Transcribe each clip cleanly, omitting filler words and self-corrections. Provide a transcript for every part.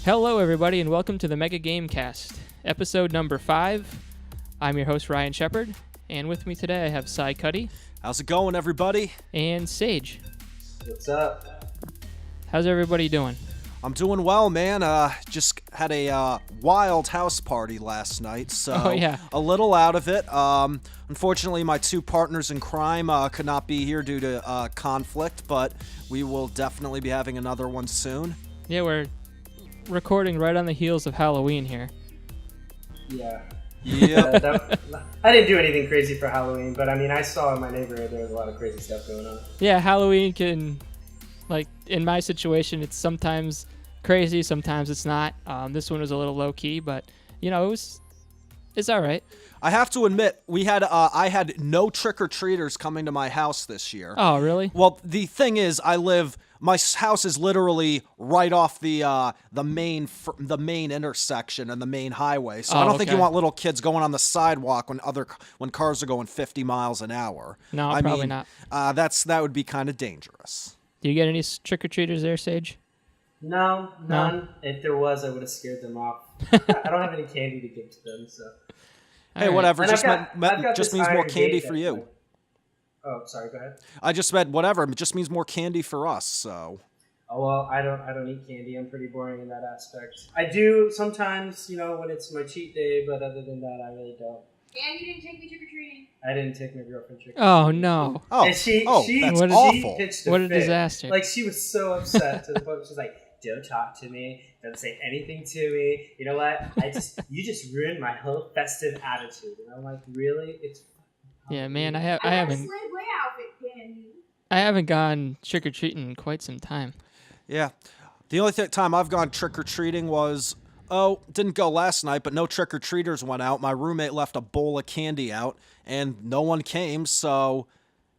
Hello, everybody, and welcome to the Mega Gamecast, episode number 5. I'm your host, Ryan Shepard, and with me today I have Cy Cuddy. How's it going, everybody? And Sage. What's up? How's everybody doing? I'm doing well, man. Just had a wild house party last night, so a little out of it. Unfortunately, my two partners in crime could not be here due to conflict, but we will definitely be having another one soon. Yeah, we're recording right on the heels of Halloween here. Yeah. Yeah. I didn't do anything crazy for Halloween, but I mean, I saw in my neighborhood there was a lot of crazy stuff going on. Yeah, Halloween can, like, in my situation, it's sometimes crazy, sometimes it's not. This one was a little low-key, but, you know, it's all right. I have to admit, I had no trick-or-treaters coming to my house this year. Oh, really? Well, the thing is, my house is literally right off the main intersection and the main highway. So I don't think you want little kids going on the sidewalk when cars are going 50 miles an hour. No, probably not. That would be kind of dangerous. Do you get any trick-or-treaters there, Sage? No, none. No? If there was, I would have scared them off. I don't have any candy to give to them, so. Hey, whatever. Just means more candy for you. Oh, sorry. Go ahead. I just meant whatever. It just means more candy for us. So. Oh well, I don't eat candy. I'm pretty boring in that aspect. I do sometimes, when it's my cheat day, but other than that, I really don't. And you didn't take me trick-or-treating. I didn't take my girlfriend trick-or-treating. Oh, no. Oh, and that's awful. What a disaster. Like, she was so upset to the point where she was like, don't talk to me. Don't say anything to me. You know what? You just ruined my whole festive attitude. And I'm like, really? It's yeah, man, I haven't. I haven't gone trick-or-treating in quite some time. Yeah. The only time I've gone trick-or-treating was, didn't go last night, but no trick-or-treaters went out. My roommate left a bowl of candy out, and no one came, so,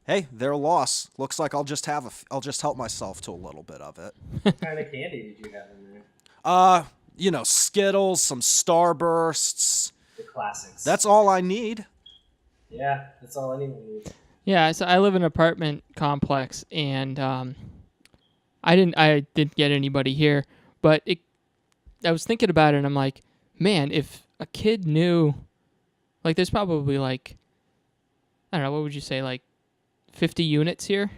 hey, their loss. Looks like I'll just help myself to a little bit of it. What kind of candy did you have in there? Skittles, some Starbursts. The classics. That's all I need. Yeah, that's all anyone needs. Yeah, so I live in an apartment complex, and I didn't get anybody here, but I was thinking about it, and I'm like, man, if a kid knew, like, there's probably, like, I don't know, what would you say, like 50 units here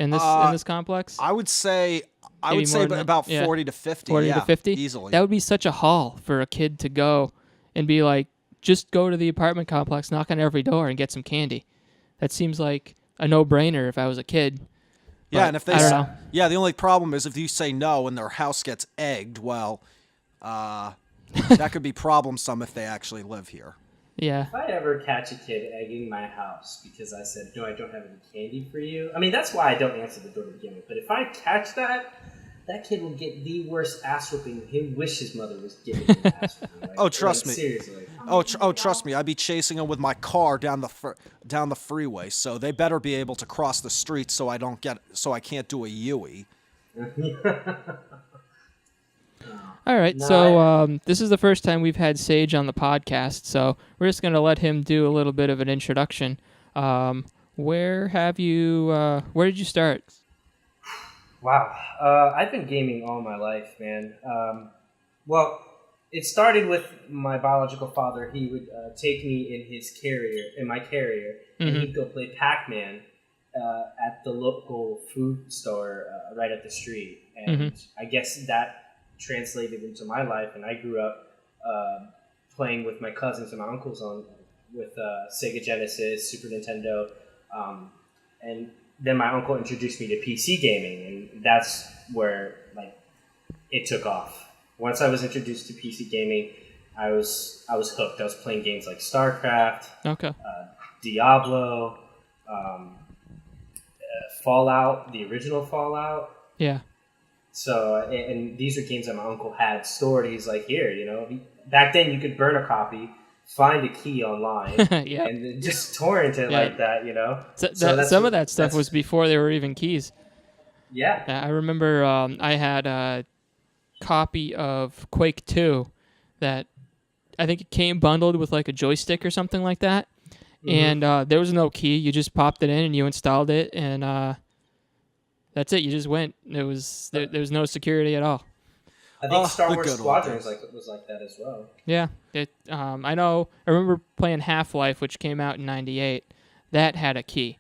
in this complex? I would say about 40 to 50. 40 to 50? Easily. That would be such a haul for a kid to go and be like, just go to the apartment complex, knock on every door, and get some candy. That seems like a no-brainer if I was a kid. Yeah, and if they I don't know. Yeah, the only problem is if you say no and their house gets egged, well, that could be troublesome if they actually live here. Yeah. If I ever catch a kid egging my house because I said, no, I don't have any candy for you. I mean, that's why I don't answer the door to begin with. But if I catch that kid will get the worst ass whooping. He wish his mother was giving him an ass whooping. Trust me. Seriously. Trust me. I'd be chasing him with my car down the freeway. So they better be able to cross the street so I can't do a Yui. All right, so this is the first time we've had Sage on the podcast, so we're just going to let him do a little bit of an introduction. Where did you start? Wow. I've been gaming all my life, man. Well, it started with my biological father. He would take me in my carrier, and he'd go play Pac-Man at the local food store right up the street. And I guess that translated into my life, and I grew up playing with my cousins and my uncles with Sega Genesis, Super Nintendo, and then my uncle introduced me to PC gaming, and that's where it took off. Once I was introduced to PC gaming, I was hooked. I was playing games like StarCraft, Diablo, Fallout, the original Fallout. Yeah. So, and these are games that my uncle had stored. He's like, here, back then you could burn a copy, find a key online, and just torrent it like that, Some of that stuff was before there were even keys. Yeah. I remember I had a copy of Quake 2 that I think it came bundled with like a joystick or something like that. And there was no key. You just popped it in and you installed it, and that's it. You just went. There was no security at all. I think Star the Wars good old Squadrons days. was like that as well. Yeah, I know. I remember playing Half-Life, which came out in '98. That had a key.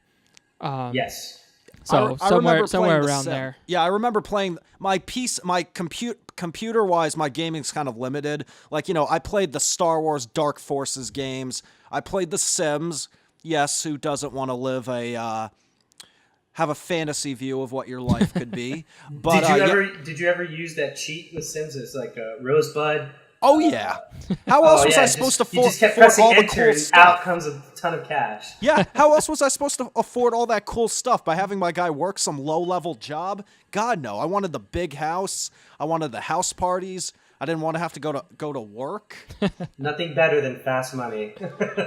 Yes. So I remember somewhere playing The around Sim. there. Yeah, I remember playing my computer wise, my gaming's kind of limited. Like, I played the Star Wars Dark Forces games. I played The Sims. Yes, who doesn't want to live have a fantasy view of what your life could be? But Did you ever use that cheat with Sims? It's like a Rosebud. Oh yeah. How else was I supposed to you just kept afford pressing all the enter cool and stuff? out comes a ton of cash. Yeah, how else was I supposed to afford all that cool stuff by having my guy work some low-level job? God no. I wanted the big house. I wanted the house parties. I didn't want to have to go to work. Nothing better than fast money.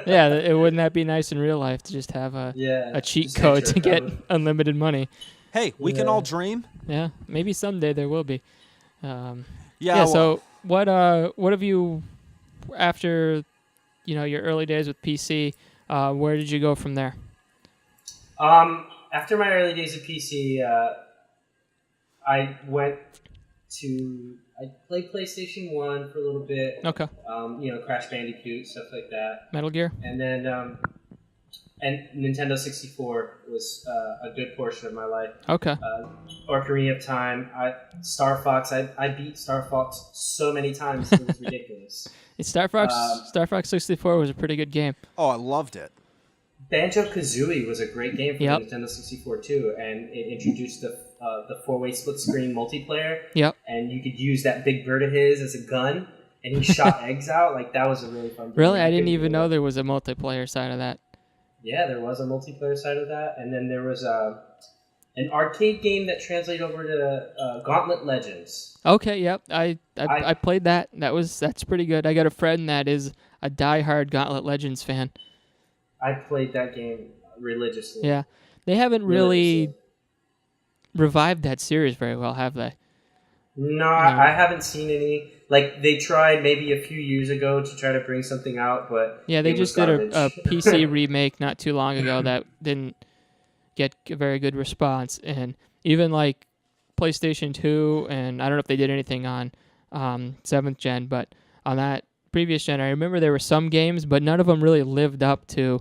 Yeah, wouldn't that be nice in real life to just have a cheat just code enter to a get code. unlimited money? Hey, we can all dream. Yeah, maybe someday there will be. Yeah. Yeah. So what have you after your early days with PC? Where did you go from there? After my early days of PC, I played PlayStation 1 for a little bit. Okay. Crash Bandicoot, stuff like that. Metal Gear. And then and Nintendo 64 was a good portion of my life. Okay. Ocarina of Time, Star Fox. I beat Star Fox so many times it was ridiculous. Star Fox 64 was a pretty good game. Oh, I loved it. Banjo-Kazooie was a great game for Yep. the Nintendo 64 too, and it introduced the 4-way split-screen multiplayer. Yep. And you could use that big bird of his as a gun, and he shot eggs out. Like, that was a really fun game. Really, I didn't even know there was a multiplayer side of that. Yeah, there was a multiplayer side of that, and then there was an arcade game that translated over to Gauntlet Legends. Okay, yep. I played that. That's pretty good. I got a friend that is a diehard Gauntlet Legends fan. I played that game religiously. Yeah, they haven't really revived that series very well, have they? No, I haven't seen any. Like, they tried maybe a few years ago to try to bring something out, but yeah, they it just was did a garbage. PC remake not too long ago that didn't get a very good response, and even like PlayStation 2, and I don't know if they did anything on 7th gen, but on that previous gen, I remember there were some games, but none of them really lived up to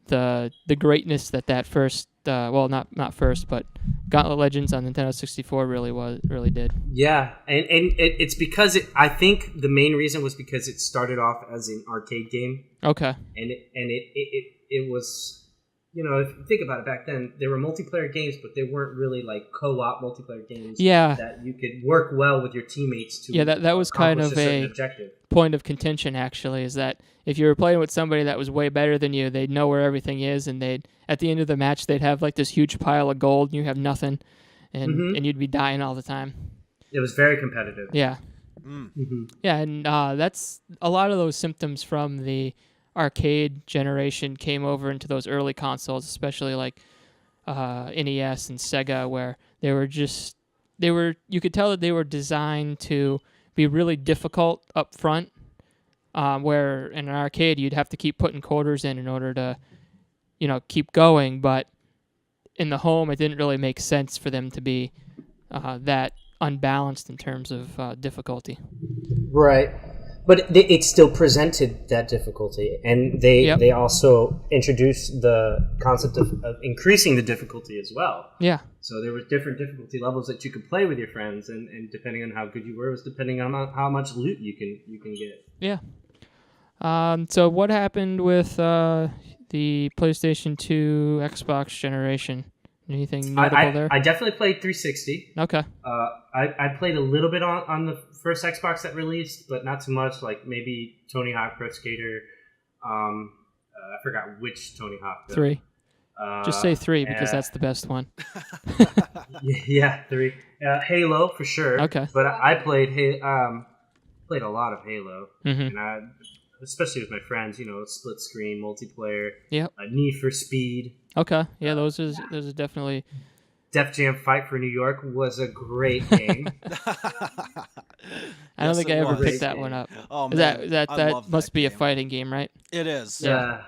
the greatness that first, not first, but Gauntlet Legends on Nintendo 64 really did. Yeah, and it's because I think the main reason was because it started off as an arcade game. Okay. And it was, if you think about it, back then there were multiplayer games, but they weren't really like co-op multiplayer games. Yeah. That you could work well with your teammates to. Yeah, that was kind accomplish of certain a objective. point of contention, actually, is that if you were playing with somebody that was way better than you, they'd know where everything is, and at the end of the match they'd have like this huge pile of gold, and you have nothing, and you'd be dying all the time. It was very competitive. Yeah. Mm-hmm. Yeah, and that's a lot of those symptoms from the arcade generation came over into those early consoles, especially like NES and Sega, where you could tell that they were designed to be really difficult up front, where in an arcade you'd have to keep putting quarters in order to keep going, but in the home it didn't really make sense for them to be that unbalanced in terms of difficulty. Right. But it still presented that difficulty, and they also introduced the concept of increasing the difficulty as well. Yeah. So there were different difficulty levels that you could play with your friends, and depending on how good you were, it was depending on how much loot you can get. Yeah. So what happened with the PlayStation 2 Xbox generation? Anything notable there? I definitely played 360. Okay. I played a little bit on the first Xbox that released, but not too much. Like maybe Tony Hawk Pro Skater. I forgot which Tony Hawk. Though. 3. Just say 3 because that's the best one. Yeah, 3. Halo for sure. Okay. But I played played a lot of Halo, Mm-hmm. and especially with my friends. Split screen multiplayer. Yep. Need for Speed. Okay. Yeah, those are definitely. Def Jam Fight for New York was a great game. I don't think I ever was. picked that one up. Oh man, That must be a game. fighting game, right? It is. Yeah.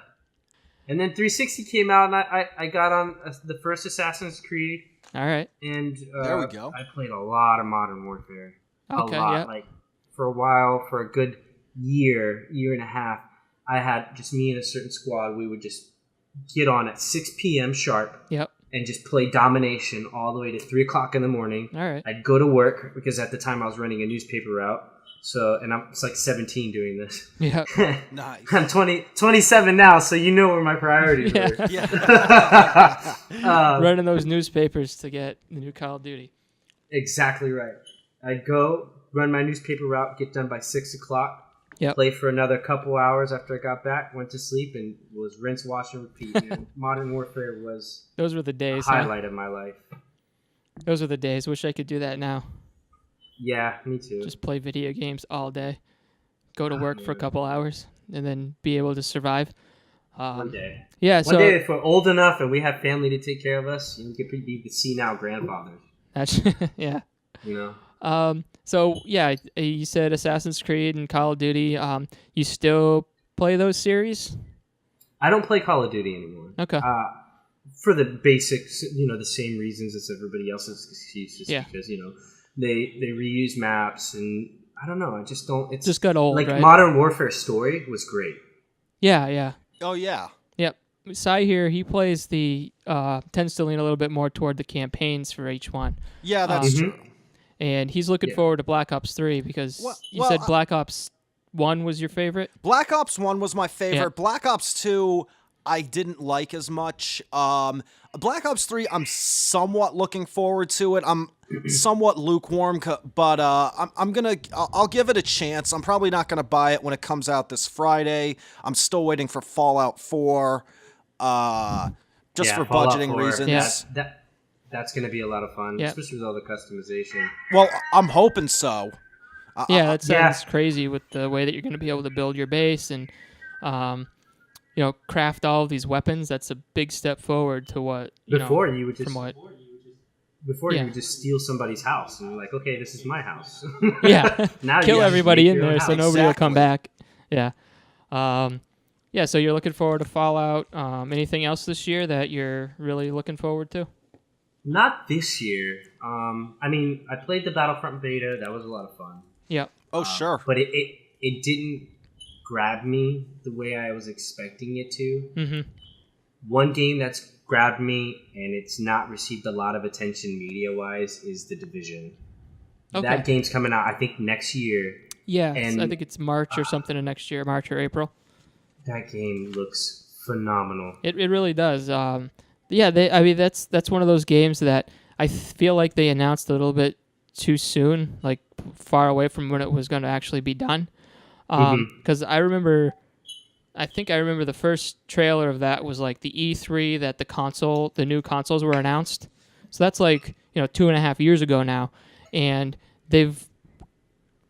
And then 360 came out, and I got on the first Assassin's Creed, All right. and There we go. I played a lot of Modern Warfare. Okay, a lot. yeah. Like for a while, for a good year and a half, I had just me and a certain squad. We would just get on at 6 p.m. sharp. Yep. And just play domination all the way to 3 o'clock in the morning. All right. I'd go to work because at the time I was running a newspaper route. So, and I'm like 17 doing this. Yeah. Nice. I'm 27 now, so you know where my priorities Yeah. were. Yeah. Running those newspapers to get the new Call of Duty. Exactly right. I'd go run my newspaper route, get done by 6 o'clock. Yep. Play for another couple hours after I got back, went to sleep, and was rinse, wash, and repeat. Man. Modern Warfare was Those were the a days. highlight of my life. Those were the days. Wish I could do that now. Yeah, me too. Just play video games all day. Go to work for a couple hours and then be able to survive. One day. Yeah. One day, if we're old enough and we have family to take care of us, we could be the senile grandfathers. That's yeah. You know. So yeah, you said Assassin's Creed and Call of Duty. You still play those series? I don't play Call of Duty anymore. Okay. For the basics, the same reasons as everybody else's excuses. Yeah. Because they reuse maps, and I don't know. I just don't. It's just got old, like right? Modern Warfare story was great. Yeah. Oh, yeah. Yep. Sai here, he plays tends to lean a little bit more toward the campaigns for each one. Yeah, that's true. And he's looking forward to Black Ops 3 because you said Black Ops 1 was your favorite? Black Ops 1 was my favorite. Yeah. Black Ops 2, I didn't like as much. Black Ops 3, I'm somewhat looking forward to it. I'm somewhat lukewarm, but I'll give it a chance. I'm probably not gonna buy it when it comes out this Friday. I'm still waiting for Fallout 4, just for Fallout budgeting 4, reasons. That's going to be a lot of fun, especially with all the customization. Well, I'm hoping so. That sounds crazy with the way that you're going to be able to build your base and, craft all of these weapons. That's a big step forward to what Before you would just steal somebody's house and you're like, okay, this is my house. Yeah. Now kill you everybody in your own there house. so nobody will come Exactly. back. Yeah. So you're looking forward to Fallout. Anything else this year that you're really looking forward to? Not this year. I played the Battlefront beta. That was a lot of fun. Yep. Oh, sure. But it didn't grab me the way I was expecting it to. Mm-hmm. One game that's grabbed me and it's not received a lot of attention media-wise is The Division. Okay. That game's coming out, I think, next year. Yeah, And, I think it's March or something of next year, March or April. That game looks phenomenal. It really does. That's one of those games that I feel like they announced a little bit too soon, like far away from when it was going to actually be done. Because I remember the first trailer of that was like the E3 that the new consoles were announced. So that's like 2.5 years ago now, and they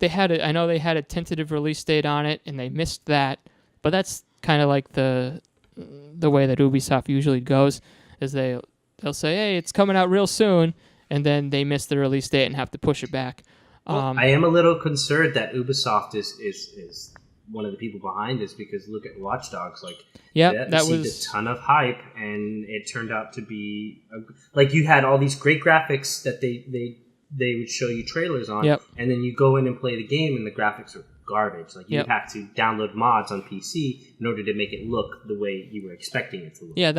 had a tentative release date on it, and they missed that. But that's kind of like the way that Ubisoft usually goes, is they'll say, hey, it's coming out real soon, and then they miss the release date and have to push it back. I am a little concerned that Ubisoft is one of the people behind this, because look at Watch Dogs. That received a ton of hype, and it turned out to be you had all these great graphics that they would show you trailers on, and then you go in and play the game, and the graphics are garbage. You have to download mods on PC in order to make it look the way you were expecting it to look. Yeah,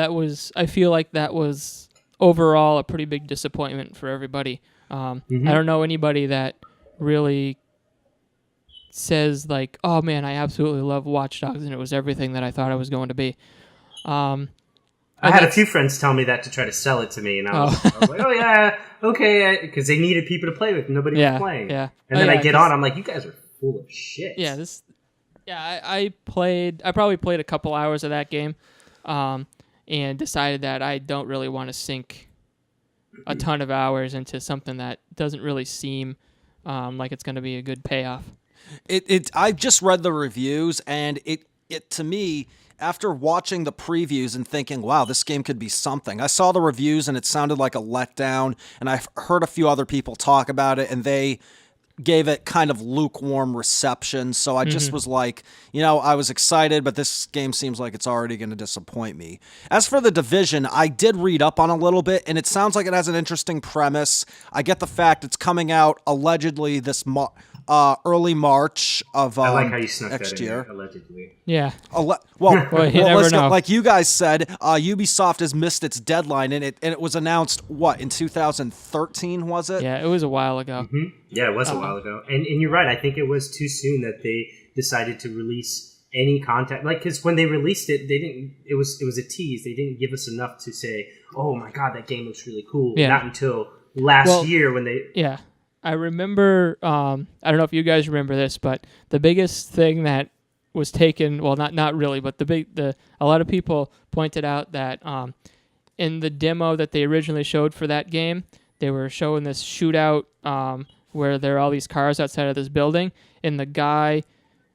I feel like that was overall a pretty big disappointment for everybody. I don't know anybody that really says oh man, I absolutely love Watch Dogs and it was everything that I thought it was going to be. I had a few friends tell me that to try to sell it to me, and I was like, oh yeah, okay, because they needed people to play with. Nobody was playing. Yeah. And then I get on, I'm like, you guys are full of shit. Yeah, I probably played a couple hours of that game, and decided that I don't really want to sink a ton of hours into something that doesn't really seem like it's going to be a good payoff. I just read the reviews, and it to me, after watching the previews and thinking, wow, this game could be something, I saw the reviews and it sounded like a letdown, and I've heard a few other people talk about it, and they gave it kind of lukewarm reception. So I just was like, I was excited, but this game seems like it's already going to disappoint me. As for The Division, I did read up on a little bit, and it sounds like it has an interesting premise. I get the fact it's coming out allegedly this early March of I like how you snuck next that in year. there, allegedly. Yeah. Well, you never know. like you guys said, Ubisoft has missed its deadline, and it was announced in 2013, was it? Yeah, it was a while ago. Yeah, it was a while ago, and you're right. I think it was too soon that they decided to release any content. Like, because when they released it, they didn't. It was a tease. They didn't give us enough to say, "Oh my god, that game looks really cool." Yeah. Not until last year when they. Yeah. I remember, I don't know if you guys remember this, but the biggest thing that was taken, well, not really, but a lot of people pointed out that in the demo that they originally showed for that game, they were showing this shootout where there are all these cars outside of this building, and the guy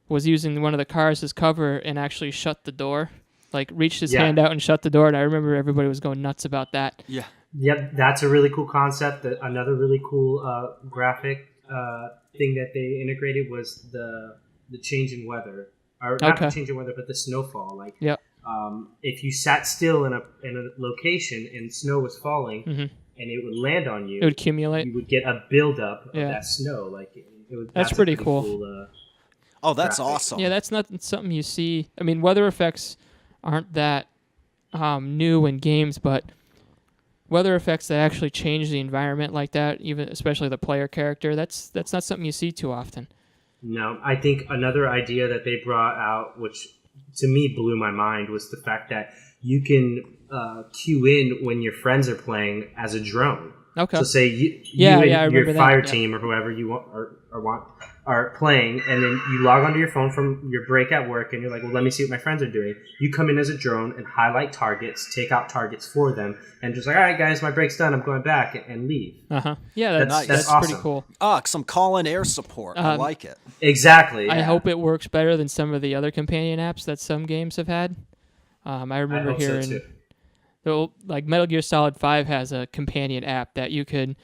was using one of the cars as cover and actually shut the door, like reached his hand out and shut the door, and I remember everybody was going nuts about that. Yeah. Yep, that's a really cool concept. Another really cool graphic thing that they integrated was the change in weather, or not the change in weather, but the snowfall. Like, if you sat still in a location and snow was falling, and it would land on you, it would accumulate. You would get a buildup of that snow. Like, that's pretty cool. That's graphic. awesome. Yeah, that's not something you see. I mean, weather effects aren't that new in games, but weather effects that actually change the environment like that, even especially the player character, that's not something you see too often. No, I think another idea that they brought out, which to me blew my mind, was the fact that you can queue in when your friends are playing as a drone. Okay. So say you and your fire team or whoever you want are playing, and then you log onto your phone from your break at work, and you're like, well, let me see what my friends are doing. You come in as a drone and highlight targets, take out targets for them, and just like, all right, guys, my break's done. I'm going back, and leave. Yeah, that's awesome. pretty cool. Some call-in air support. I like it. Exactly. Yeah. I hope it works better than some of the other companion apps that some games have had. I remember hearing, like Metal Gear Solid 5 has a companion app that you could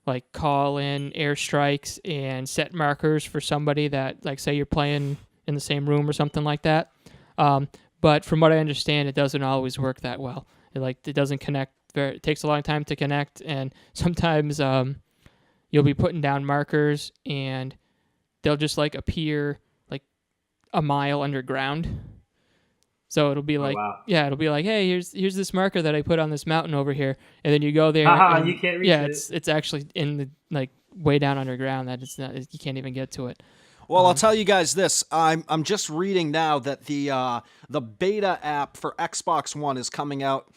like call in airstrikes and set markers for somebody that, like, say you're playing in the same room or something like that. But from what I understand, it doesn't always work that well. It doesn't connect. It takes a long time to connect, and sometimes you'll be putting down markers and they'll just like appear like a mile underground. So it'll be like, it'll be like, hey, here's this marker that I put on this mountain over here, and then you go there. And, you can't reach it. It's actually in the like way down underground that it's not. You can't even get to it. Well, I'll tell you guys this. I'm just reading now that the beta app for Xbox One is coming out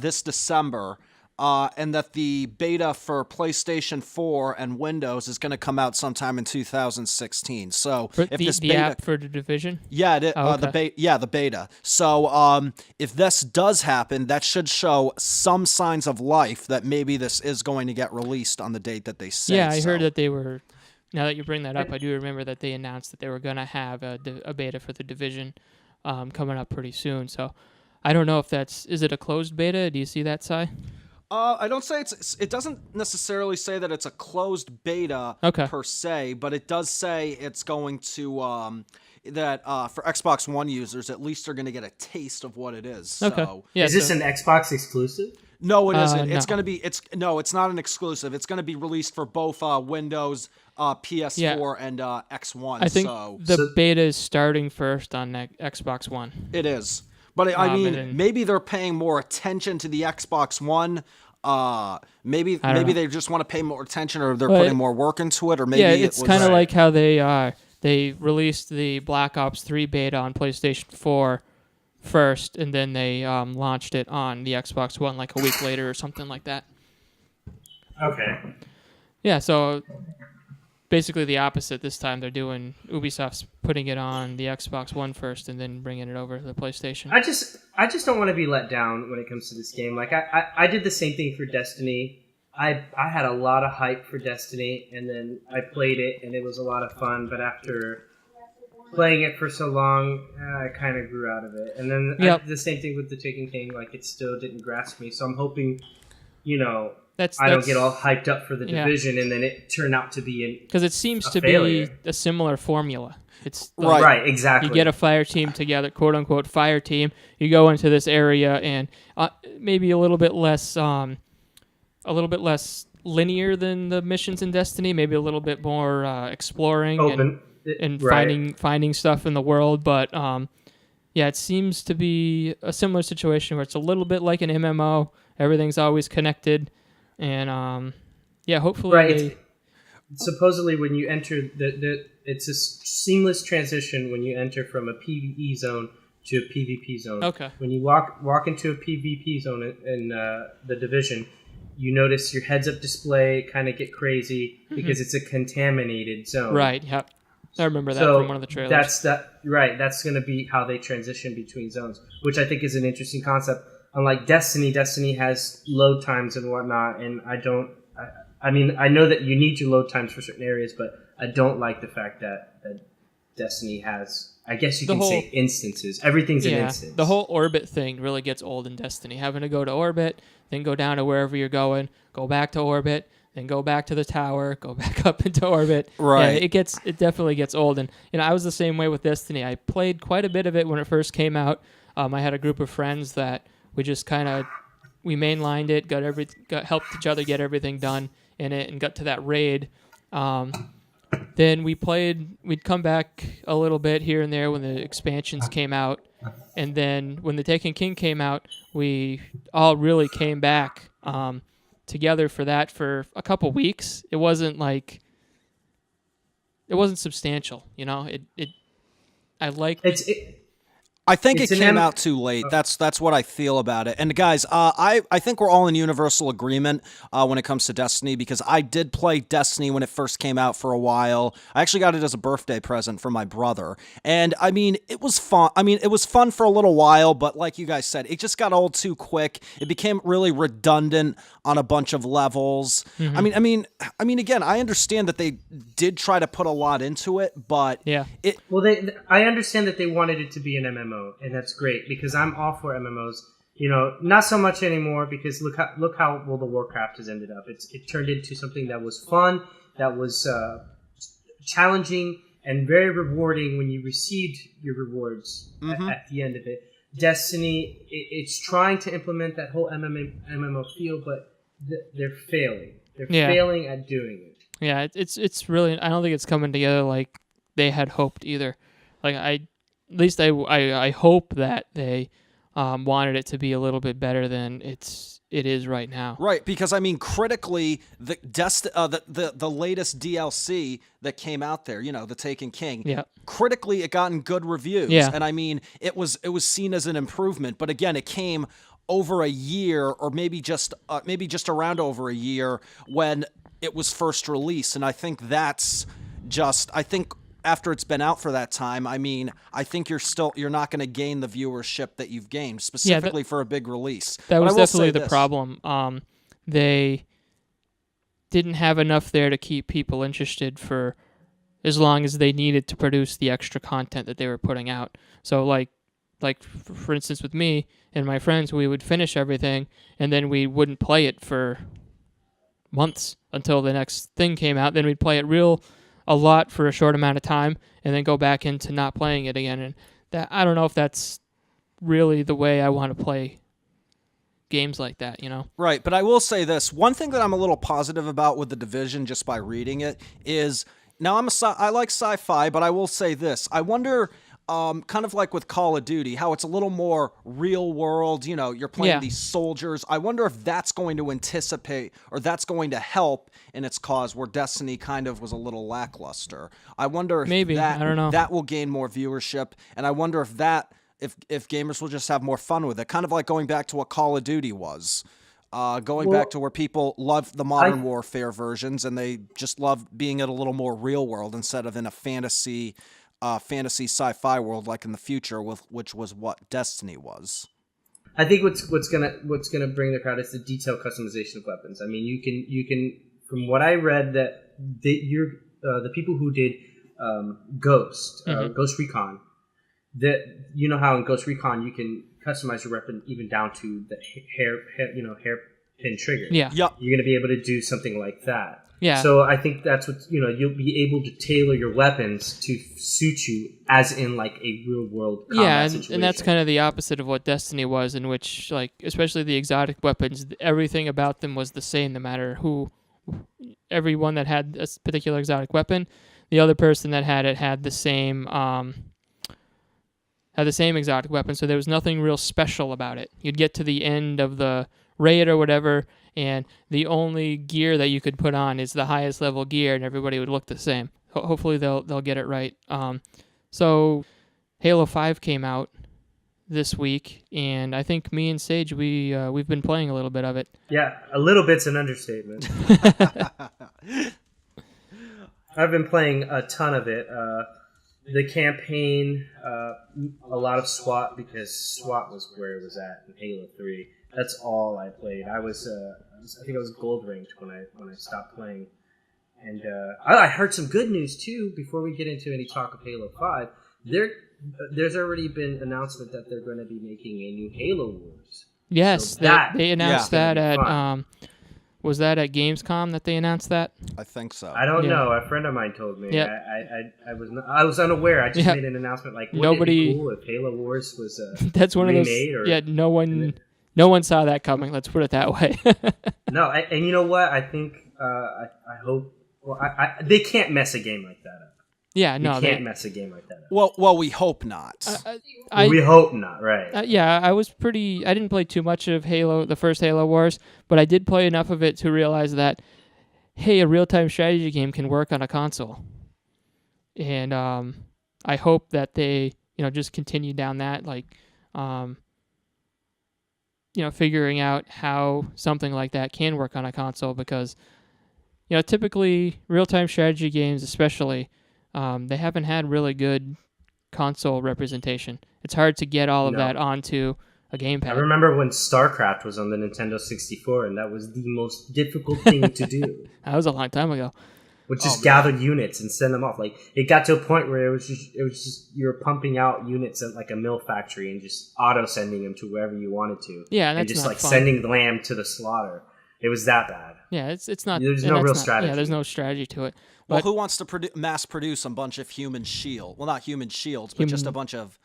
this December, and that the beta for PlayStation 4 and Windows is going to come out sometime in 2016. So if this the beta app for The Division, the beta. So if this does happen, that should show some signs of life that maybe this is going to get released on the date that they say. Yeah, I heard that they were. Now that you bring that up, I do remember that they announced that they were going to have a beta for The Division coming up pretty soon. So I don't know if is it a closed beta? Do you see that, Si? I don't say it doesn't necessarily say that it's a closed beta per se, but it does say it's going to that for Xbox One users, at least they're going to get a taste of what it is. Okay. So, is this an Xbox exclusive? No, it isn't. No. It's going to be. It's not an exclusive. It's going to be released for both Windows, PS4, and X1. I think the beta is starting first on Xbox One. It is. But I mean, maybe they're paying more attention to the Xbox One. Maybe they just want to pay more attention, or they're putting more work into it, or maybe it's kind of like how they released the Black Ops 3 beta on PlayStation 4 first, and then they launched it on the Xbox One like a week later or something like that. Okay. Yeah, so basically the opposite this time. Ubisoft's putting it on the Xbox One first and then bringing it over to the PlayStation. I just don't want to be let down when it comes to this game. Like I did the same thing for Destiny. I had a lot of hype for Destiny, and then I played it, and it was a lot of fun. But after playing it for so long, I kind of grew out of it. And then I did the same thing with the Taken King. Like, it still didn't grasp me. So I'm hoping, I don't get all hyped up for the division, and then it turned out to be because it seems to failure. be a similar formula. It's right, exactly. You get a fire team together, quote unquote fire team. You go into this area and maybe a little bit less linear than the missions in Destiny. Maybe a little bit more exploring and finding stuff in the world. But it seems to be a similar situation where it's a little bit like an MMO. Everything's always connected. And hopefully supposedly when you enter it's a seamless transition when you enter from a PvE zone to a PvP zone. Okay. When you walk into a PvP zone in the Division, you notice your heads-up display kind of get crazy because it's a contaminated zone. Right. Yep. I remember that from one of the trailers. That's going to be how they transition between zones, which I think is an interesting concept. Unlike Destiny has load times and whatnot, and I know that you need your load times for certain areas, but I don't like the fact that Destiny has, I guess you can say, instances. Everything's an instance. The whole orbit thing really gets old in Destiny. Having to go to orbit, then go down to wherever you're going, go back to orbit, then go back to the tower, go back up into orbit. Right. Yeah, it definitely gets old. And I was the same way with Destiny. I played quite a bit of it when it first came out. I had a group of friends that we just we mainlined it, helped each other get everything done in it, and got to that raid. Then we'd come back a little bit here and there when the expansions came out. And then when the Taken King came out, we all really came back together for that for a couple weeks. It wasn't substantial, you know. I think it came out too late. That's what I feel about it. And guys, I think we're all in universal agreement when it comes to Destiny, because I did play Destiny when it first came out for a while. I actually got it as a birthday present from my brother. And I mean, it was fun. I mean, it was fun for a little while, but like you guys said, it just got old too quick. It became really redundant on a bunch of levels. Mm-hmm. I mean, again, I understand that they did try to put a lot into it, but I understand that they wanted it to be an MMO. And that's great, because I'm all for MMOs. You know, not so much anymore, because look how World of Warcraft has ended up. It turned into something that was fun, that was challenging, and very rewarding when you received your rewards at the end of it. Destiny, it's trying to implement that whole MMO feel, but they're failing. They're failing at doing it. Yeah, it's really. I don't think it's coming together like they had hoped either. Like at least I hope that they wanted it to be a little bit better than it is right now. Right, because I mean, critically, the latest DLC that came out there, you know, the Taken King, critically it gotten good reviews, and I mean, it was seen as an improvement. But again, it came over a year, or maybe just around over a year when it was first released, and I think after it's been out for that time, I mean, I think you're not going to gain the viewership that you've gained, specifically for a big release. That was definitely the problem. They didn't have enough there to keep people interested for as long as they needed to produce the extra content that they were putting out. So, like for instance, with me and my friends, we would finish everything, and then we wouldn't play it for months until the next thing came out. Then we'd play it a lot for a short amount of time, and then go back into not playing it again. And that, I don't know if that's really the way I want to play games like that, you know? Right, but I will say this. One thing that I'm a little positive about with The Division, just by reading it, is, now I like sci-fi, but I will say this. I wonder, kind of like with Call of Duty, how it's a little more real world, you know, you're playing these soldiers. I wonder if that's going to anticipate, or that's going to help in its cause, where Destiny kind of was a little lackluster. I wonder if maybe I don't know. That will gain more viewership, and I wonder if if gamers will just have more fun with it, kind of like going back to what Call of Duty was. Back to where people love the Modern Warfare versions, and they just love being in a little more real world instead of in a fantasy sci-fi world like in the future, which was what Destiny was. I think what's gonna bring the crowd is the detailed customization of weapons. I mean, you can from what I read, that the people who did Ghost Recon, that, you know how in Ghost Recon you can customize your weapon even down to the hair pin trigger. Yeah. Yep. You're going to be able to do something like that. Yeah. So I think that's what, you'll be able to tailor your weapons to suit you as in like a real world combat situation. And that's kind of the opposite of what Destiny was, in which, like, especially the exotic weapons, everything about them was the same no matter who. Everyone that had a particular exotic weapon, the other person that had it had the same exotic weapon, so there was nothing real special about it. You'd get to the end of the raid or whatever, and the only gear that you could put on is the highest level gear, and everybody would look the same. Hopefully they'll get it right. So Halo 5 came out this week, and I think me and Sage we've been playing a little bit of it. Yeah, a little bit's an understatement. I've been playing a ton of it. The campaign, a lot of SWAT, because SWAT was where it was at in Halo 3. That's all I played. I think I was gold ranked when I stopped playing. And I heard some good news too. Before we get into any talk of Halo 5, there's already been announcement that they're going to be making a new Halo Wars. Yes, So they announced that at fun. was that at Gamescom that they announced that? I think so. I don't Yeah. know. A friend of mine told me. Yep. I was unaware. I just Yep. made an announcement like, wouldn't Nobody- it be cool if Halo Wars was That's one of those. remade? Or, Yeah, no one saw that coming. Let's put it that way. No, and you know what? I think I hope. Well, they can't mess a game like that up. Yeah, You no, can't mess a game like that up. Well, we hope not. We hope not, right? Yeah, I didn't play too much of Halo, the first Halo Wars, but I did play enough of it to realize that, hey, a real-time strategy game can work on a console. And I hope that they, just continue down that, like, figuring out how something like that can work on a console, because, typically real-time strategy games, especially, they haven't had really good console representation. It's hard to get all of that onto a gamepad. I remember when StarCraft was on the Nintendo 64, and that was the most difficult thing to do. That was a long time ago. Which just gather units and send them off. Like, it got to a point where it was just you were pumping out units at like a mill factory and just auto sending them to wherever you wanted to. Yeah, and and that's just not like fun. sending the lamb to the slaughter. It was that bad. Yeah, it's not. There's and no that's real not- strategy. Yeah, there's no strategy to it. Well, But who wants to mass produce a bunch of human shield? Well, not human shields, but just a bunch of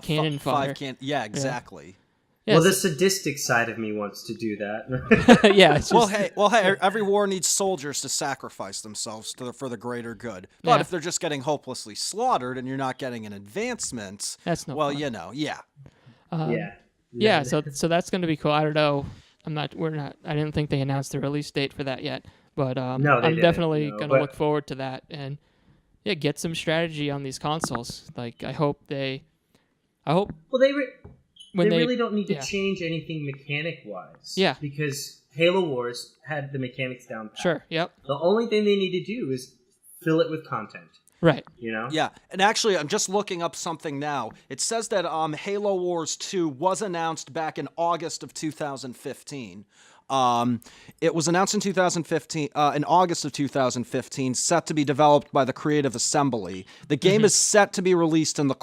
cannon fodder. Yeah, exactly. yeah, Well, the so- sadistic side of me wants to do that. yeah, it's just, Hey! Every war needs soldiers to sacrifice themselves for the greater good. But Yeah. if they're just getting hopelessly slaughtered and you're not getting an advancement, that's no well, fun. yeah. Yeah, so that's going to be cool. I don't know. I didn't think they announced the release date for that yet, but No, they I'm didn't, definitely no, going but- to look forward to that, and get some strategy on these consoles. Like, I hope Well, when they really don't need to yeah. change anything mechanic-wise. Yeah. Because Halo Wars had the mechanics down pat. Sure, yep, The only thing they need to do is fill it with content. right. Yeah, and actually, I'm just looking up something now. It says that Halo Wars 2 was announced back in August of 2015. It was announced in 2015, in August of 2015, set to be developed by the Creative Assembly. The game is set to be released in the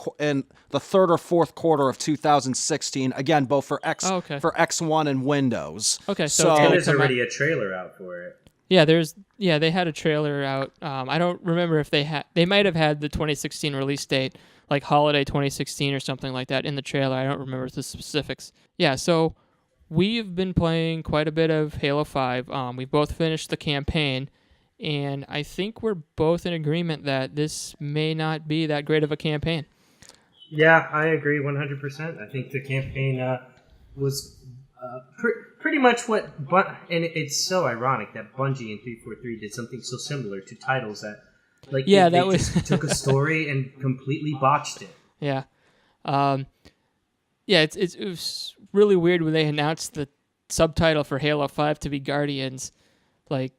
third or fourth quarter of 2016. Again, both for for X1 and Windows. Okay, so it's And gonna there's come out- already a trailer out for it. Yeah, they had a trailer out. I don't remember if they might have had the 2016 release date, like holiday 2016 or something like that in the trailer. I don't remember the specifics. Yeah, so we've been playing quite a bit of Halo 5. We both finished the campaign, and I think we're both in agreement that this may not be that great of a campaign. Yeah, I agree 100%. I think the campaign was pretty much what... And it's so ironic that Bungie and 343 did something so similar to titles that... Like, Yeah, they that was- just took a story and completely botched it. Yeah. It was really weird when they announced the subtitle for Halo 5 to be Guardians, and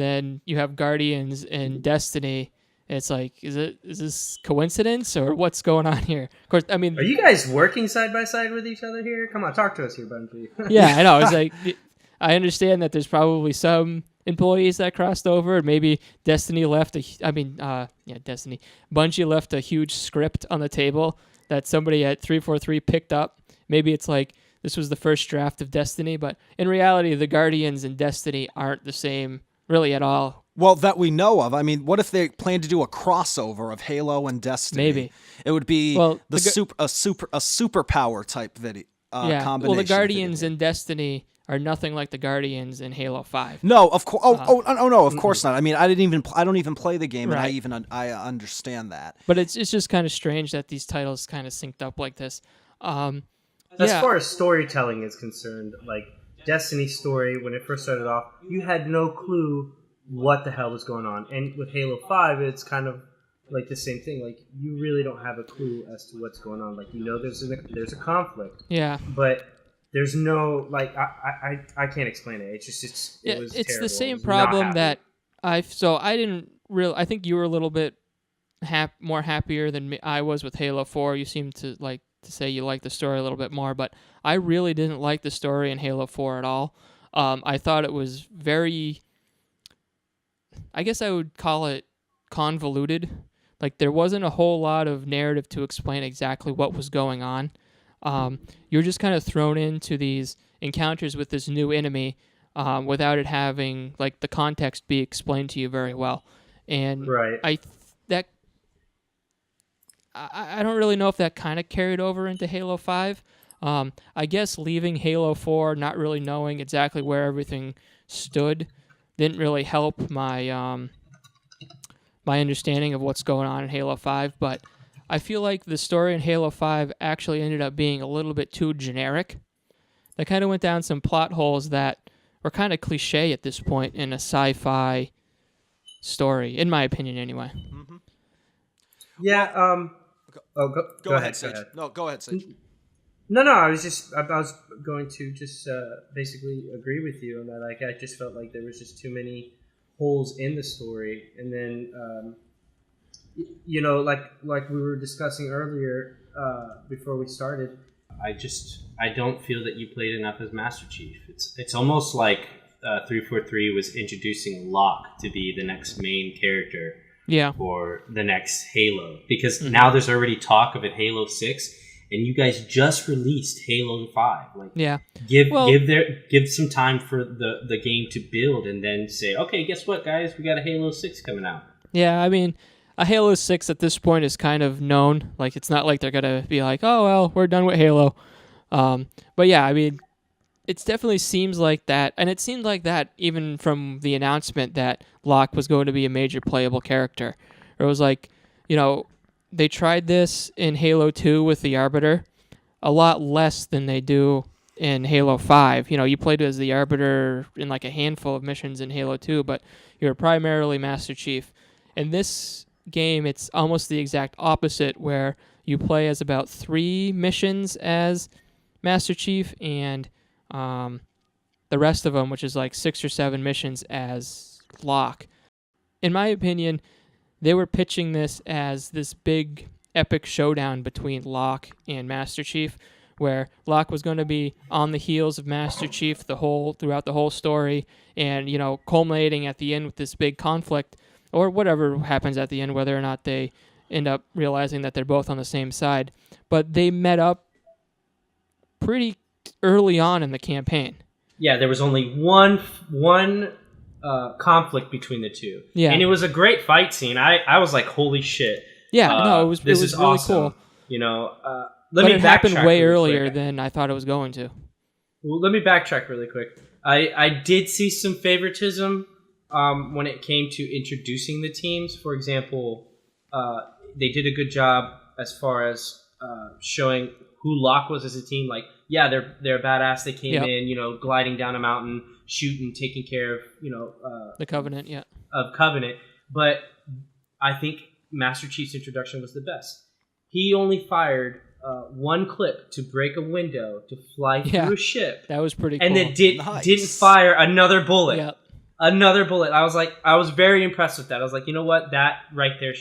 then you have Guardians and Destiny. And it's like, is this coincidence or what's going on here? Of course, I mean, Are you guys working side by side with each other here? Come on, talk to us here, Bungie. yeah, I know. It's like, I understand that there's probably some employees that crossed over. Maybe Destiny left Destiny. Bungie left a huge script on the table that somebody at 343 picked up. Maybe it's like this was the first draft of Destiny, but in reality, the Guardians and Destiny aren't the same really at all. Well, that we know of. I mean, what if they plan to do a crossover of Halo and Destiny? Maybe. It would be Well, a superpower type video combination. Well, the of video Guardians game. in Destiny are nothing like the Guardians in Halo 5. No, of course. No, of course not. I mean, I don't even play the game, Right. and I understand that. But it's just kind of strange that these titles kind of synced up like this. As far as storytelling is concerned, like Destiny's story, when it first started off, you had no clue what the hell was going on. And with Halo 5, it's kind of like the same thing. Like, you really don't have a clue as to what's going on. Like, you know there's a conflict. Yeah. But there's no, like, I can't explain it. It's just, it was it's terrible. the same problem that I think you were a little bit more happier than me, I was with Halo 4. You seem to like to say you like the story a little bit more, but I really didn't like the story in Halo 4 at all. I thought it was very, I guess I would call it convoluted. Like, there wasn't a whole lot of narrative to explain exactly what was going on. You're just kind of thrown into these encounters with this new enemy without it having, like, the context be explained to you very well. And right. I don't really know if that kind of carried over into Halo 5. I guess leaving Halo 4, not really knowing exactly where everything stood, didn't really help my my understanding of what's going on in Halo 5. But I feel like the story in Halo 5 actually ended up being a little bit too generic. They kind of went down some plot holes that were kind of cliche at this point in a sci-fi story, in my opinion, anyway. Mm-hmm. Yeah. Go ahead, Sage. Go ahead. No, go ahead, Sage. No. I was going to just basically agree with you on that. Like, I just felt like there was just too many holes in the story, and then like we were discussing earlier before we started. I don't feel that you played enough as Master Chief. It's almost like 343 was introducing Locke to be the next main character. Yeah. For the next Halo, because now there's already talk of a Halo 6, and you guys just released Halo 5. Like, yeah, give some time for the game to build, and then say, okay, guess what, guys, we got a Halo 6 coming out. Yeah, I mean, a Halo 6 at this point is kind of known. Like, it's not like they're gonna be like, oh well, we're done with Halo. But yeah, I mean, it definitely seems like that, and it seemed like that even from the announcement that Locke was going to be a major playable character. It was like, they tried this in Halo 2 with the Arbiter a lot less than they do in Halo 5. You played as the Arbiter in like a handful of missions in Halo 2, but you're primarily Master Chief. In this game, it's almost the exact opposite, where you play as about 3 missions as Master Chief, and the rest of them, which is like 6 or 7 missions as Locke. In my opinion, they were pitching this as this big epic showdown between Locke and Master Chief, where Locke was going to be on the heels of Master Chief throughout the whole story, and culminating at the end with this big conflict, or whatever happens at the end, whether or not they end up realizing that they're both on the same side. But they met up pretty early on in the campaign. Yeah, there was only one conflict between the two. Yeah. And it was a great fight scene. I was like, holy shit. Yeah, it was really awesome. Cool. But it happened way earlier than I thought it was going to. Well, let me backtrack really quick. I did see some favoritism when it came to introducing the teams. For example, they did a good job as far as showing who Locke was as a team. Like, yeah, they're badass. They came in, gliding down a mountain, shooting, taking care of, the Covenant, of Covenant. But I think Master Chief's introduction was the best. He only fired one clip to break a window to fly through a ship. That was pretty cool. And then didn't fire another bullet. Yep. Another bullet. I was very impressed with that. I was like, you know what? That right there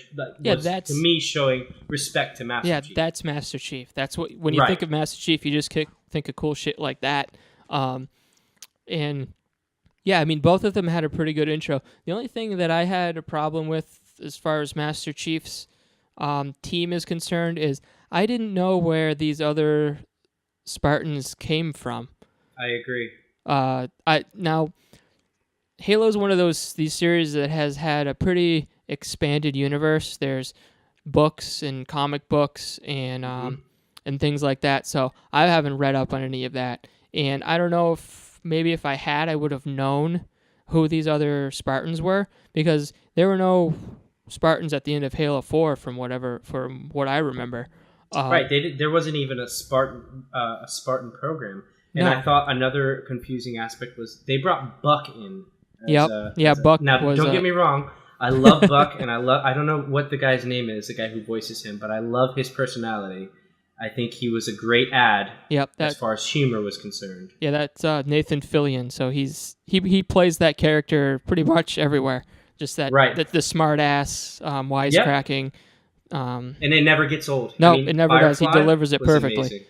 was, to me, showing respect to Master Chief. Yeah, that's Master Chief. That's what, when you think of Master Chief, you just think of cool shit like that. And yeah, I mean, both of them had a pretty good intro. The only thing that I had a problem with as far as Master Chief's team is concerned is I didn't know where these other Spartans came from. I agree. Halo is one of these series that has had a pretty expanded universe. There's books and comic books and things like that. So I haven't read up on any of that, and I don't know if maybe if I had, I would have known who these other Spartans were, because there were no Spartans at the end of Halo 4 from what I remember. Right, there wasn't even a Spartan program. And No. I thought another confusing aspect was they brought Buck in. Buck Now, was. don't get me wrong. I love Buck, and I don't know what the guy's name is, the guy who voices him, but I love his personality. I think he was a great add as far as humor was concerned. Yeah, that's Nathan Fillion. So he plays that character pretty much everywhere. Just the smart ass, wisecracking. And it never gets old. No, it never does. He delivers it was perfectly. amazing.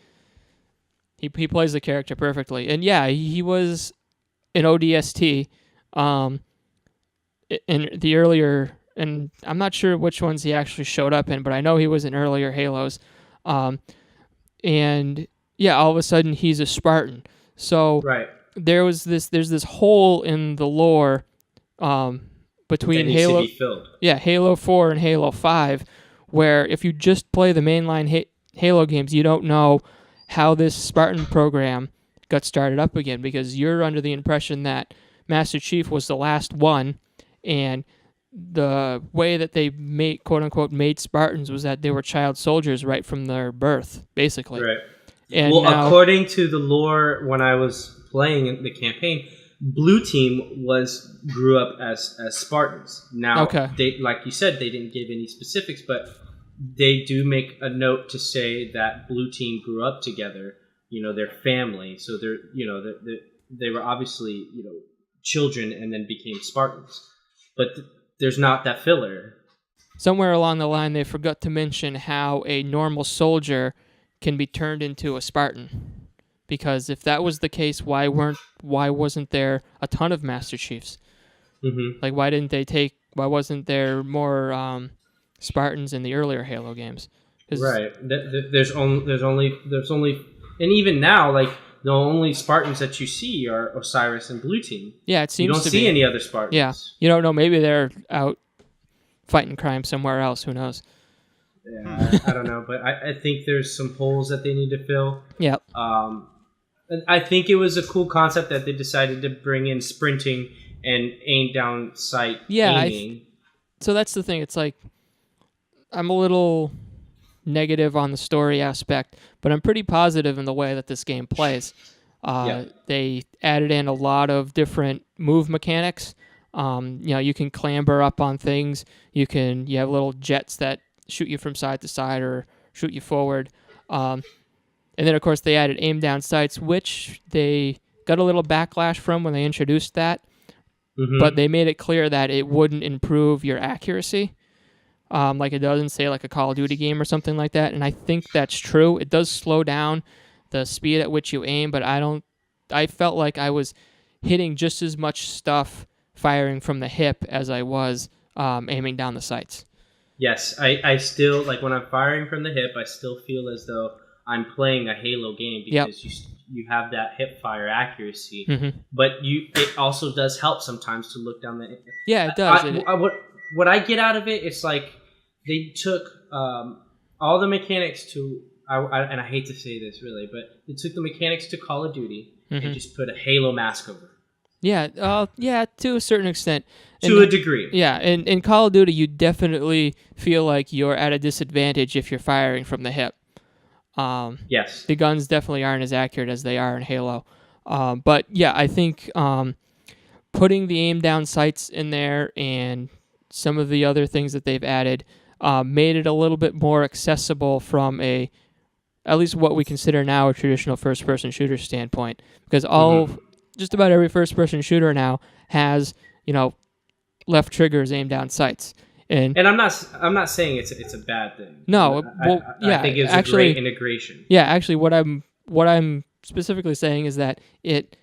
He plays the character perfectly, and yeah, he was an ODST. In the earlier, and I'm not sure which ones he actually showed up in, but I know he was in earlier Halos. And yeah, all of a sudden he's a Spartan. So right. there's this hole in the lore between Halo 4 and Halo 5, where if you just play the mainline Halo games, you don't know how this Spartan program got started up again, because you're under the impression that Master Chief was the last one, and the way that they quote unquote made Spartans was that they were child soldiers right from their birth, basically. Right. And according to the lore, when I was playing in the campaign, Blue Team grew up as Spartans. Now, they, like you said, they didn't give any specifics, but they do make a note to say that Blue Team grew up together. Their family, so they were obviously children and then became Spartans. But there's not that filler. Somewhere along the line, they forgot to mention how a normal soldier can be turned into a Spartan. Because if that was the case, why wasn't there a ton of Master Chiefs? Mm-hmm. Like, why wasn't there more Spartans in the earlier Halo games? Right. There's only, and even now, like, the only Spartans that you see are Osiris and Blue Team. Yeah, it seems you don't see any other Spartans. Yeah, you don't know. Maybe they're out fighting crime somewhere else. Who knows? Yeah, I don't know, but I think there's some holes that they need to fill. Yeah. I think it was a cool concept that they decided to bring in sprinting and aim down sight aiming. So that's the thing. It's like I'm a little negative on the story aspect, but I'm pretty positive in the way that this game plays. They added in a lot of different move mechanics. You can clamber up on things. You have little jets that shoot you from side to side or shoot you forward. And then, of course, they added aim down sights, which they got a little backlash from when they introduced that. Mm-hmm. But they made it clear that it wouldn't improve your accuracy. Like it doesn't say like a Call of Duty game or something like that. And I think that's true. It does slow down the speed at which you aim, but I felt like I was hitting just as much stuff firing from the hip as I was aiming down the sights. Yes, I still, like when I'm firing from the hip, I still feel as though I'm playing a Halo game because you have that hip fire accuracy. Mm-hmm. But it also does help sometimes to look down the... Yeah, it does. What I get out of it, it's like they took all the mechanics to, and I hate to say this really, but they took the mechanics to Call of Duty and just put a Halo mask over. Yeah, to a certain extent. To a degree. Yeah, in Call of Duty, you definitely feel like you're at a disadvantage if you're firing from the hip. Yes. The guns definitely aren't as accurate as they are in Halo. But yeah, I think putting the aim down sights in there and some of the other things that they've added made it a little bit more accessible from at least what we consider now a traditional first-person shooter standpoint. Because just about every first-person shooter now has, left triggers, aim down sights. And I'm not saying it's a bad thing. No, I think it's a great integration. Yeah, actually, what I'm specifically saying is that it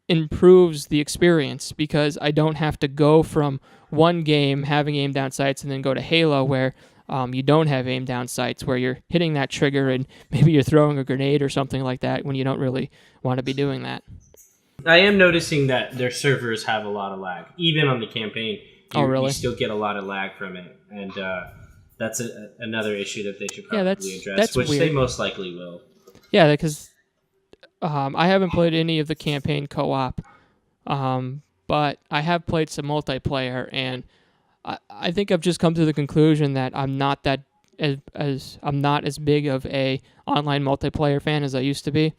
improves the experience because I don't have to go from one game having aim down sights and then go to Halo where you don't have aim down sights where you're hitting that trigger and maybe you're throwing a grenade or something like that when you don't really want to be doing that. I am noticing that their servers have a lot of lag. Even on the campaign, really? You still get a lot of lag from it. And that's another issue that they should probably address, that's which weird. they most likely will. Yeah, because I haven't played any of the campaign co-op, but I have played some multiplayer, and I think I've just come to the conclusion that I'm not I'm not as big of a online multiplayer fan as I used to be.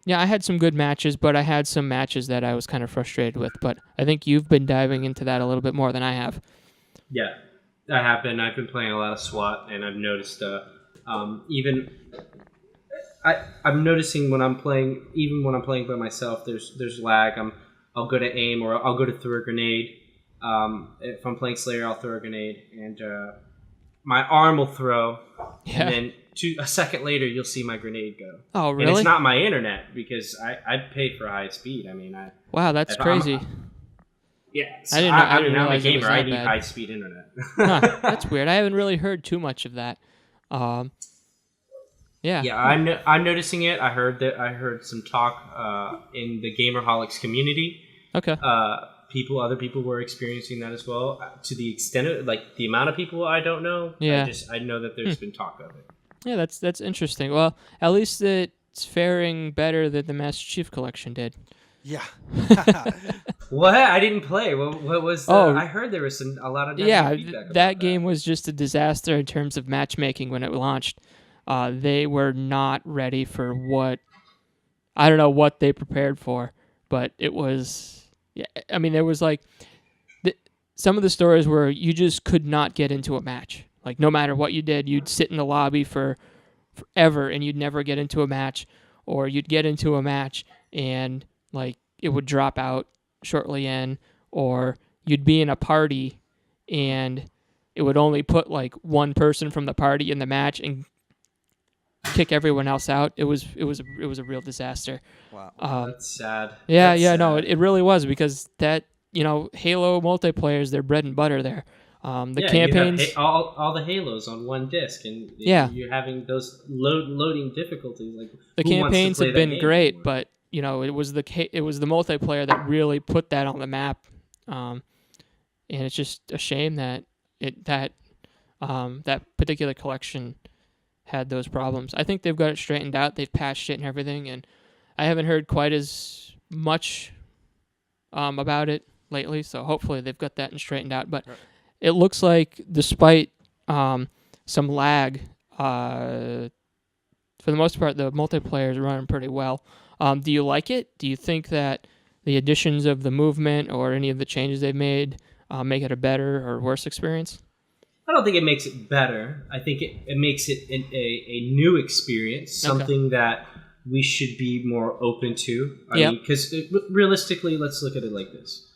Yeah, I had some good matches, but I had some matches that I was kind of frustrated with. But I think you've been diving into that a little bit more than I have. Yeah, I have been. I've been playing a lot of SWAT, and I've noticed I'm noticing when I'm playing, even when I'm playing by myself, there's lag. I'll go to aim, or I'll go to throw a grenade. If I'm playing Slayer, I'll throw a grenade, and my arm will throw, and then a second later, you'll see my grenade go. Oh, really? And it's not my internet, because I pay for high speed. I mean, wow, that's crazy. Yeah, so I didn't I'm a realize it was gamer. I that need bad. high speed internet. Huh, that's weird. I haven't really heard too much of that. Yeah. Yeah, I'm noticing it. I heard some talk in the Gamerholics community. Okay. Other people were experiencing that as well. To the extent of the amount of people, I don't know. Yeah. I know that there's been talk of it. Yeah, that's interesting. Well, at least it's faring better than the Master Chief Collection did. Yeah. What? I didn't play. What was? I heard there was a lot of negative feedback about that game was just a disaster in terms of matchmaking when it launched. They were not ready for I don't know what they prepared for, but it was. Yeah, I mean, there was some of the stories where you just could not get into a match. Like, no matter what you did, you'd sit in the lobby for forever and you'd never get into a match, or you'd get into a match and it would drop out shortly in, or you'd be in a party and it would only put one person from the party in the match and kick everyone else out. It was a real disaster. Wow. That's sad. Yeah, That's yeah, sad. no, it really was, because that Halo multiplayer is their bread and butter there. The campaigns, you have all the Halos on one disc, and you're having those loading difficulties. The campaigns have been great, but it was the multiplayer that really put that on the map, and it's just a shame that that particular collection had those problems. I think they've got it straightened out. They've patched it and everything, and I haven't heard quite as much about it lately. So hopefully they've got that straightened out. But it looks like, despite some lag, for the most part, the multiplayer is running pretty well. Do you like it? Do you think that the additions of the movement or any of the changes they've made make it a better or worse experience? I don't think it makes it better. I think it makes it a new experience, something that we should be more open to. I mean, because realistically, let's look at it like this.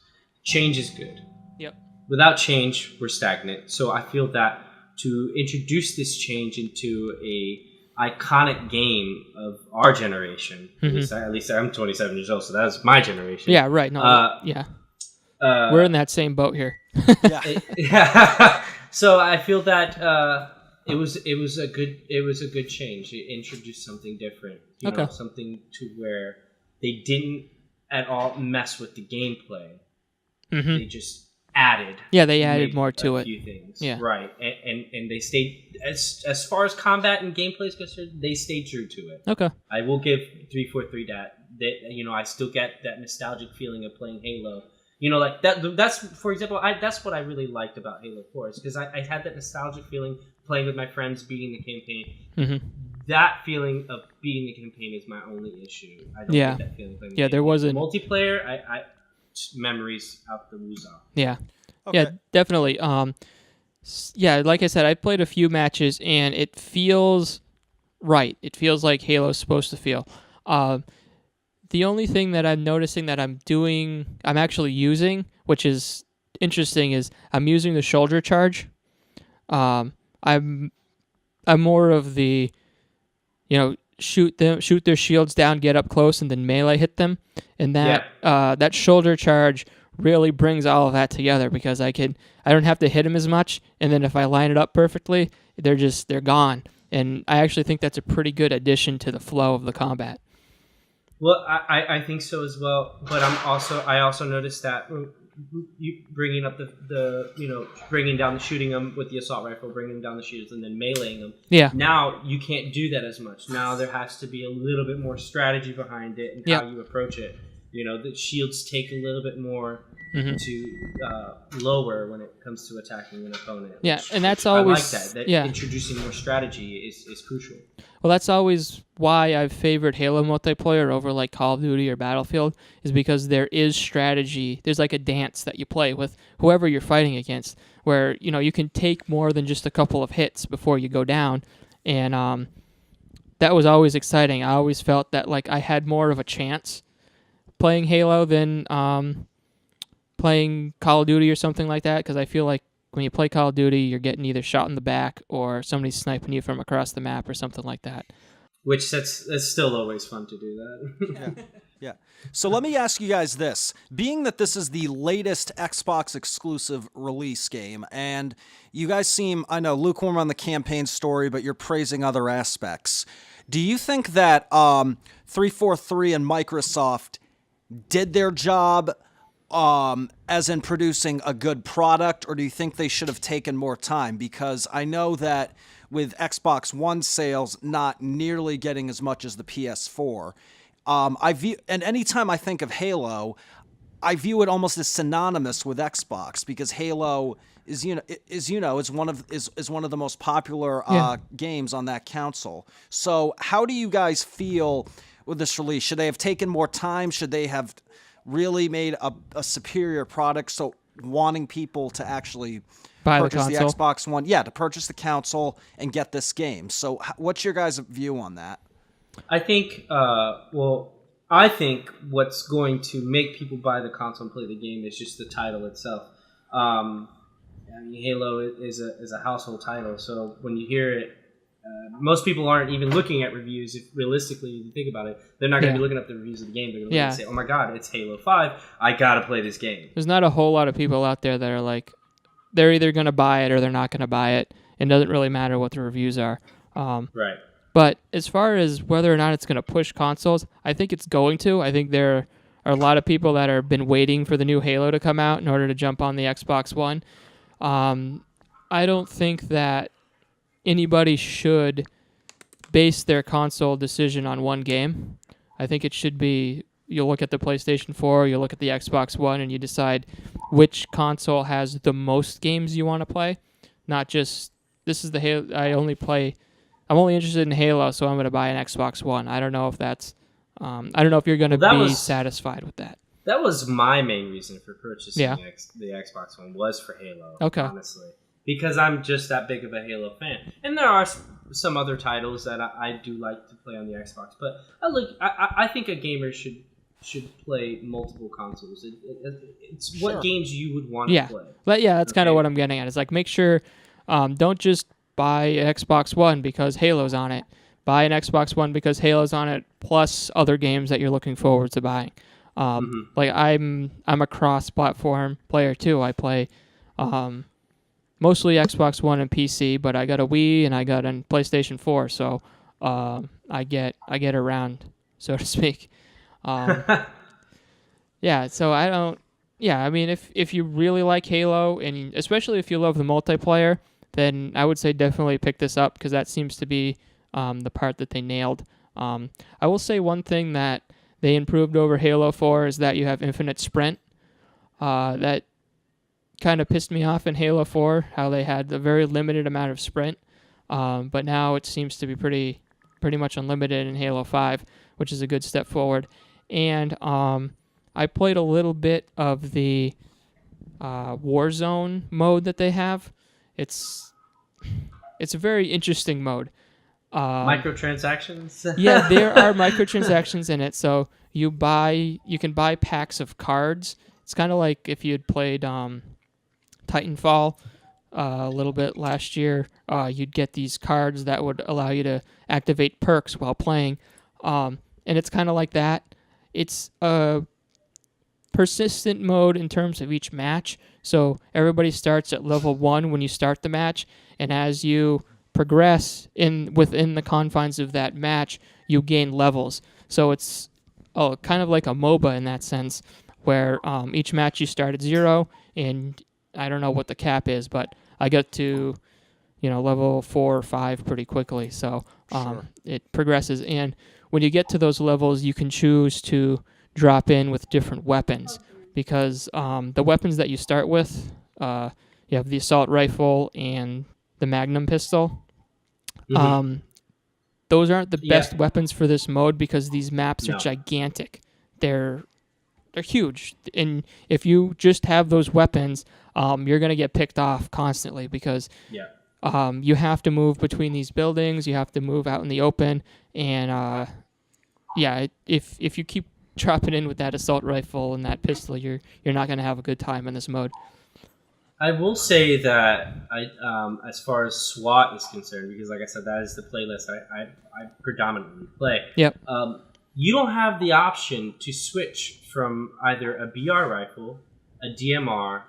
Change is good. Yep. Without change, we're stagnant. So I feel that to introduce this change into a iconic game of our generation, at least I'm 27 years old, so that was my generation. Yeah, right. No, we're in that same boat here. Yeah. So I feel that it was a good change. It introduced something different, something to where they didn't at all mess with the gameplay. Mm-hmm. They just added. Yeah, they added more to it. A few things. Yeah. Right, and they stayed as far as combat and gameplay is concerned. They stayed true to it. Okay. I will give 343 that I still get that nostalgic feeling of playing Halo. That's, for example, that's what I really liked about Halo 4, is because I had that nostalgic feeling playing with my friends, beating the campaign. Mm-hmm. That feeling of beating the campaign is my only issue. I don't get that feeling playing the campaign. There wasn't... Multiplayer, I memories out the wooza. Yeah. Okay. Yeah, definitely. Like I said, I played a few matches, and it feels right. It feels like Halo's supposed to feel. The only thing that I'm noticing that I'm actually using, which is interesting, is I'm using the shoulder charge. I'm more of the, shoot their shields down, get up close, and then melee hit them. And that shoulder charge really brings all of that together because I don't have to hit them as much, and then if I line it up perfectly, they're gone. And I actually think that's a pretty good addition to the flow of the combat. Well, I think so as well, but I also noticed that you bringing up bringing down, shooting them with the assault rifle, bringing down the shooters, and then meleeing them. Yeah. Now you can't do that as much. Now there has to be a little bit more strategy behind it and how you approach it. The shields take a little bit more to lower when it comes to attacking an opponent. Yeah, and that's always... I like that. Introducing more strategy is crucial. Well, that's always why I've favored Halo multiplayer over like Call of Duty or Battlefield, is because there is strategy. There's like a dance that you play with whoever you're fighting against, where you can take more than just a couple of hits before you go down, and that was always exciting. I always felt that like I had more of a chance playing Halo than playing Call of Duty or something like that, because I feel like when you play Call of Duty, you're getting either shot in the back or somebody's sniping you from across the map or something like that. Which that's still always fun to do that. Yeah. So let me ask you guys this. Being that this is the latest Xbox exclusive release game, and you guys seem, I know, lukewarm on the campaign story, but you're praising other aspects. Do you think that 343 and Microsoft did their job as in producing a good product, or do you think they should have taken more time? Because I know that with Xbox One sales not nearly getting as much as the PS4, and anytime I think of Halo, I view it almost as synonymous with Xbox, because Halo is one of the most popular games on that console. So how do you guys feel with this release? Should they have taken more time? Should they have really made a superior product, so wanting people to actually purchase the Xbox One, to purchase the console and get this game? So what's your guys' view on that? I think I think what's going to make people buy the console and play the game is just the title itself. Halo is a household title, so when you hear it, most people aren't even looking at reviews. If realistically you think about it, they're not going to be looking up the reviews of the game. They're going to say, "Oh my God, it's Halo 5! I got to play this game." There's not a whole lot of people out there that are like, they're either going to buy it or they're not going to buy it. It doesn't really matter what the reviews are. Right. But as far as whether or not it's going to push consoles, I think it's going to. I think there are a lot of people that have been waiting for the new Halo to come out in order to jump on the Xbox One. I don't think that anybody should base their console decision on one game. I think it should be, you look at the PlayStation 4, you look at the Xbox One, and you decide which console has the most games you want to play. Not just, this is the Halo, I'm only interested in Halo, so I'm going to buy an Xbox One. I don't know if that's, I don't know if you're going to be satisfied with that. That was my main reason for purchasing the Xbox One, was for Halo, honestly. Because I'm just that big of a Halo fan. And there are some other titles that I do like to play on the Xbox. But I think a gamer should play multiple consoles. It's what games you would want to play. But that's kind of what I'm getting at. It's like, make sure, don't just buy an Xbox One because Halo's on it. Buy an Xbox One because Halo's on it, plus other games that you're looking forward to buying. Like I'm a cross-platform player too. I play mostly Xbox One and PC, but I got a Wii and I got a PlayStation 4, so I get around, so to speak. So I don't. Yeah, I mean, if you really like Halo, and especially if you love the multiplayer, then I would say definitely pick this up, because that seems to be the part that they nailed. I will say one thing that they improved over Halo 4 is that you have infinite sprint. That kind of pissed me off in Halo 4, how they had a very limited amount of sprint. But now it seems to be pretty much unlimited in Halo 5, which is a good step forward. And I played a little bit of the Warzone mode that they have. It's a very interesting mode. Microtransactions? Yeah, there are microtransactions in it. So you can buy packs of cards. It's kind of like if you had played Titanfall a little bit last year. You'd get these cards that would allow you to activate perks while playing. And it's kind of like that. It's a persistent mode in terms of each match. So everybody starts at level 1 when you start the match, and as you progress within the confines of that match, you gain levels. So it's kind of like a MOBA in that sense, where each match you start at 0, and I don't know what the cap is, but I get to level 4 or 5 pretty quickly. So it progresses, and when you get to those levels, you can choose to drop in with different weapons, because the weapons that you start with, you have the assault rifle and the magnum pistol. Those aren't the best weapons for this mode because these maps are gigantic. They're huge, and if you just have those weapons, you're going to get picked off constantly because you have to move between these buildings, you have to move out in the open, and if you keep dropping in with that assault rifle and that pistol, you're not going to have a good time in this mode. I will say that as far as SWAT is concerned, because like I said, that is the playlist I predominantly play. Yep. You don't have the option to switch from either a BR rifle, a DMR,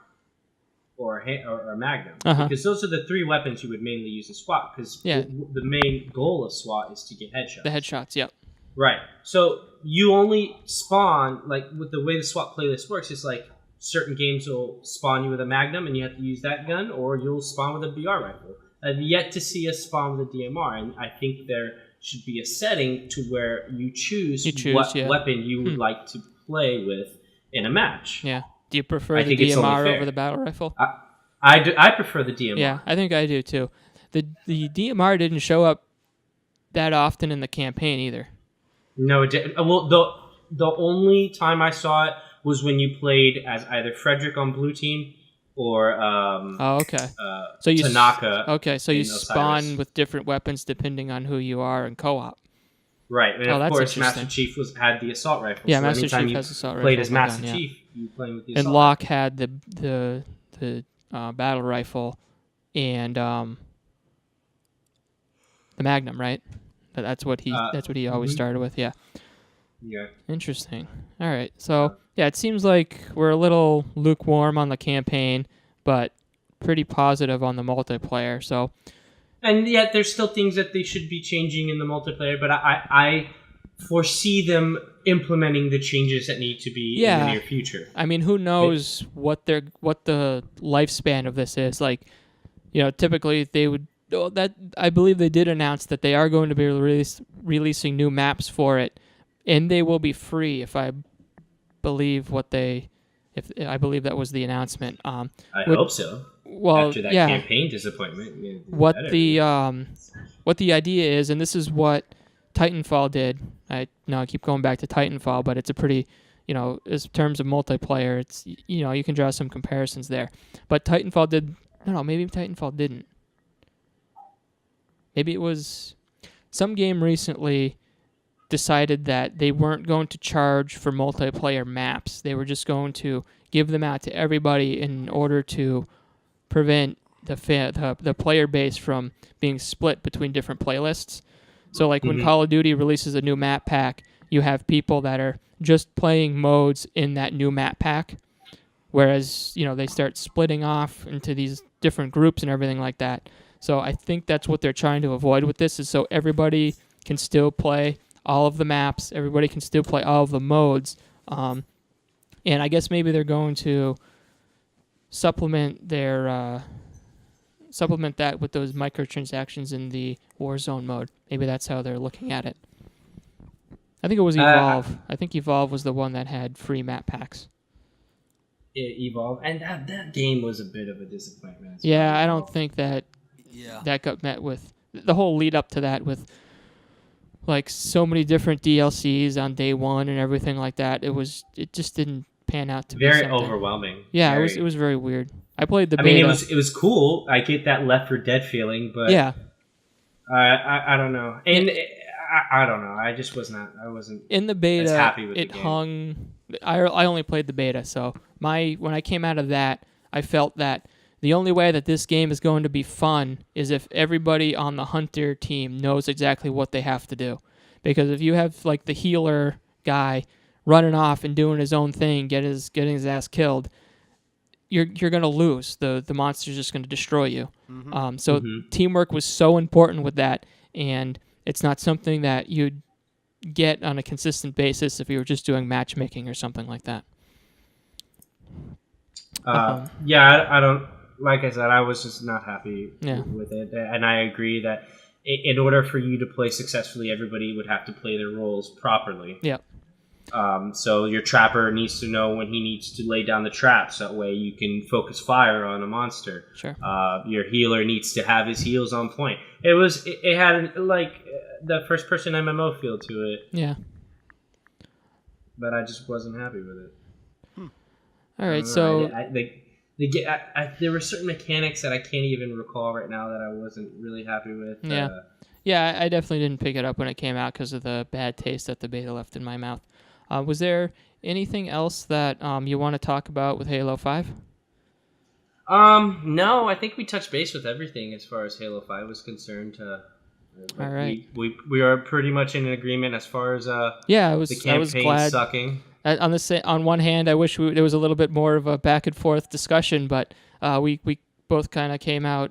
or a Magnum, because those are the 3 weapons you would mainly use in SWAT. Because the main goal of SWAT is to get headshots. The headshots, yep. Right. So you only spawn, like with the way the SWAT playlist works, it's like certain games will spawn you with a Magnum and you have to use that gun, or you'll spawn with a BR rifle. I've yet to see us spawn with a DMR, and I think there should be a setting to where you choose what weapon you would like to play with in a match. Yeah. Do you prefer the DMR over the battle rifle? I prefer the DMR. Yeah, I think I do too. The DMR didn't show up that often in the campaign either. No, it didn't. Well, the only time I saw it was when you played as either Frederick on blue team or so you Tanaka. So you spawn with different weapons depending on who you are in co-op. Right, and of course Master Chief had the assault rifle. Yeah, so Master Chief has assault rifle. Played as Master Chief, you playing with the assault rifle. And Locke had the battle rifle and the Magnum, right? That's what he always started with. Yeah. Yeah. Interesting. All right. So it seems like we're a little lukewarm on the campaign, but pretty positive on the multiplayer. So. And yet, there's still things that they should be changing in the multiplayer, but I foresee them implementing the changes that need to be in the near future. I mean, who knows what the lifespan of this is? Like, typically they would. I believe they did announce that they are going to be releasing new maps for it, and they will be free. If I believe I believe that was the announcement. I hope so. Well, after that campaign disappointment. What the idea is, and this is what Titanfall did. I keep going back to Titanfall, but it's a pretty, in terms of multiplayer, it's you can draw some comparisons there. But Titanfall did. No, maybe Titanfall didn't. Maybe it was some game recently decided that they weren't going to charge for multiplayer maps. They were just going to give them out to everybody in order to prevent the player base from being split between different playlists. So like when Call of Duty releases a new map pack, you have people that are just playing modes in that new map pack, whereas they start splitting off into these different groups and everything like that. So I think that's what they're trying to avoid with this, is so everybody can still play all of the maps, everybody can still play all of the modes, and I guess maybe they're going to supplement that with those microtransactions in the Warzone mode. Maybe that's how they're looking at it. I think it was Evolve. I think Evolve was the one that had free map packs. Evolve, and that game was a bit of a disappointment. Yeah, I don't think that got met with the whole lead up to that with like so many different DLCs on day one and everything like that. It just didn't pan out to be very something. Overwhelming. Yeah, it was very weird. I played the beta. I mean, it was cool. I get that Left 4 Dead feeling, but I don't know. And I don't know. I wasn't in the beta. As happy with it the game. Hung. I only played the beta, so when I came out of that, I felt that the only way that this game is going to be fun is if everybody on the Hunter team knows exactly what they have to do. Because if you have like the healer guy running off and doing his own thing, getting his ass killed, you're gonna lose. The monster's just gonna destroy you. So teamwork was so important with that, and it's not something that you'd get on a consistent basis if you were just doing matchmaking or something like that. I don't. Like I said, I was just not happy with it, and I agree that in order for you to play successfully, everybody would have to play their roles properly. Yeah. So your trapper needs to know when he needs to lay down the traps. That way you can focus fire on a monster. Sure. Your healer needs to have his heals on point. It had like the first person MMO feel to it. Yeah. But I just wasn't happy with it. All right, so there were certain mechanics that I can't even recall right now that I wasn't really happy with. Yeah, I definitely didn't pick it up when it came out because of the bad taste that the beta left in my mouth. Was there anything else that you want to talk about with Halo 5? No, I think we touched base with everything as far as Halo 5 was concerned. All right, we are pretty much in agreement as far as the campaign I was glad. sucking. On one hand, I wish there was a little bit more of a back and forth discussion, but we both kind of came out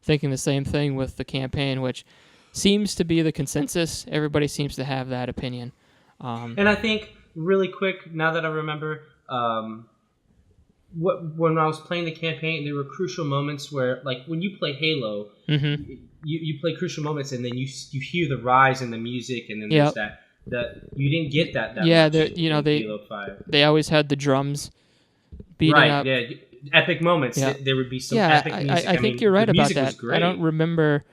thinking the same thing with the campaign, which seems to be the consensus. Everybody seems to have that opinion. And I think, really quick, now that I remember, when I was playing the campaign, there were crucial moments where, like, when you play Halo, you play crucial moments, and then you hear the rise in the music, and then there's that you didn't get that much Halo 5. They always had the drums beating up. Yeah, epic moments. Yeah. There would be some epic music. I think you're right about that. I don't remember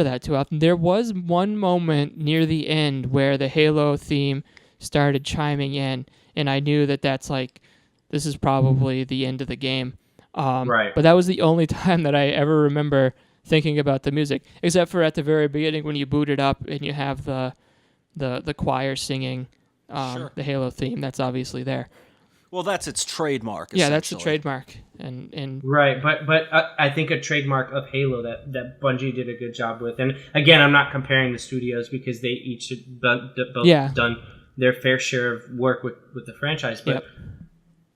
that too often. There was one moment near the end where the Halo theme started chiming in, and I knew that's like, this is probably the end of the game. But that was the only time that I ever remember thinking about the music, except for at the very beginning when you boot it up and you have the choir singing the Halo theme. That's obviously there. Well, that's its trademark. Yeah, that's the trademark. And right, but I think a trademark of Halo that Bungie did a good job with. And again, I'm not comparing the studios because they each have both done their fair share of work with the franchise. But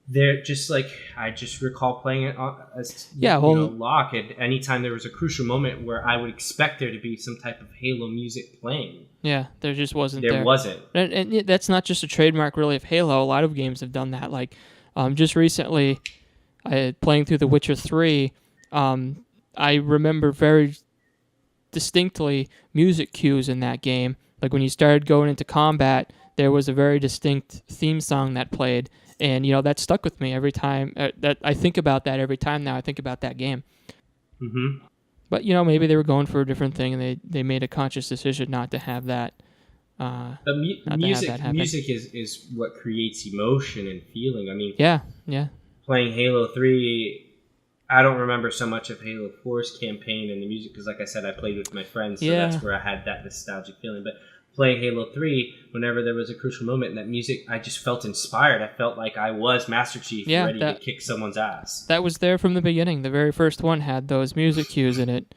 they're just like, I just recall playing it as lock. And anytime there was a crucial moment where I would expect there to be some type of Halo music playing. Yeah, there just wasn't. There wasn't. And that's not just a trademark, really, of Halo. A lot of games have done that. Like, just recently, playing through The Witcher 3, I remember very distinctly music cues in that game. Like, when you started going into combat, there was a very distinct theme song that played. And, that stuck with me every time. That I think about that every time now I think about that game. Mm-hmm. But, maybe they were going for a different thing, and they made a conscious decision not to have that. Music is what creates emotion and feeling. I mean, yeah. Playing Halo 3, I don't remember so much of Halo 4's campaign and the music because, like I said, I played with my friends, so that's where I had that nostalgic feeling. But playing Halo 3, whenever there was a crucial moment in that music, I just felt inspired. I felt like I was Master Chief ready to kick someone's ass. That was there from the beginning. The very first one had those music cues in it.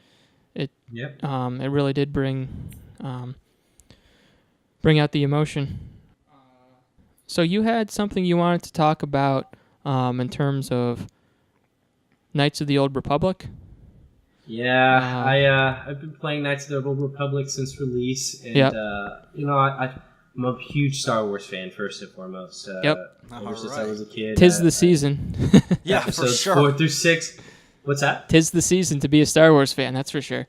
It really did bring out the emotion. So you had something you wanted to talk about in terms of Knights of the Old Republic? Yeah, I've been playing Knights of the Old Republic since release, and I'm a huge Star Wars fan first and foremost. Ever since I was a kid. Tis the season. Yeah, for sure. 4 through 6. What's that? Tis the season to be a Star Wars fan. That's for sure.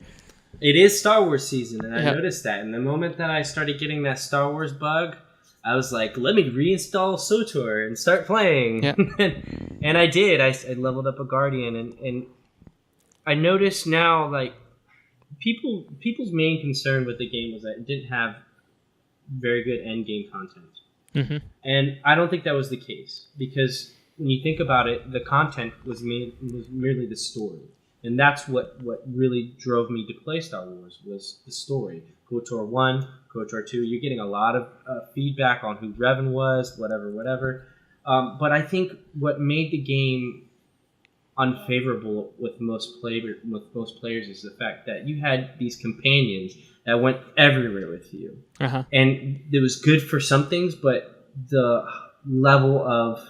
It is Star Wars season, and I noticed that. And the moment that I started getting that Star Wars bug, I was like, let me reinstall KOTOR and start playing. Yep. And I did. I leveled up a Guardian, and I noticed now, like, people's main concern with the game was that it didn't have very good end game content. Mm-hmm. And I don't think that was the case, because when you think about it, the content was merely the story. And that's what really drove me to play Star Wars, was the story. KOTOR 1, KOTOR 2, you're getting a lot of feedback on who Revan was, whatever. But I think what made the game unfavorable with most players is the fact that you had these companions that went everywhere with you. Uh-huh. And it was good for some things, but the level of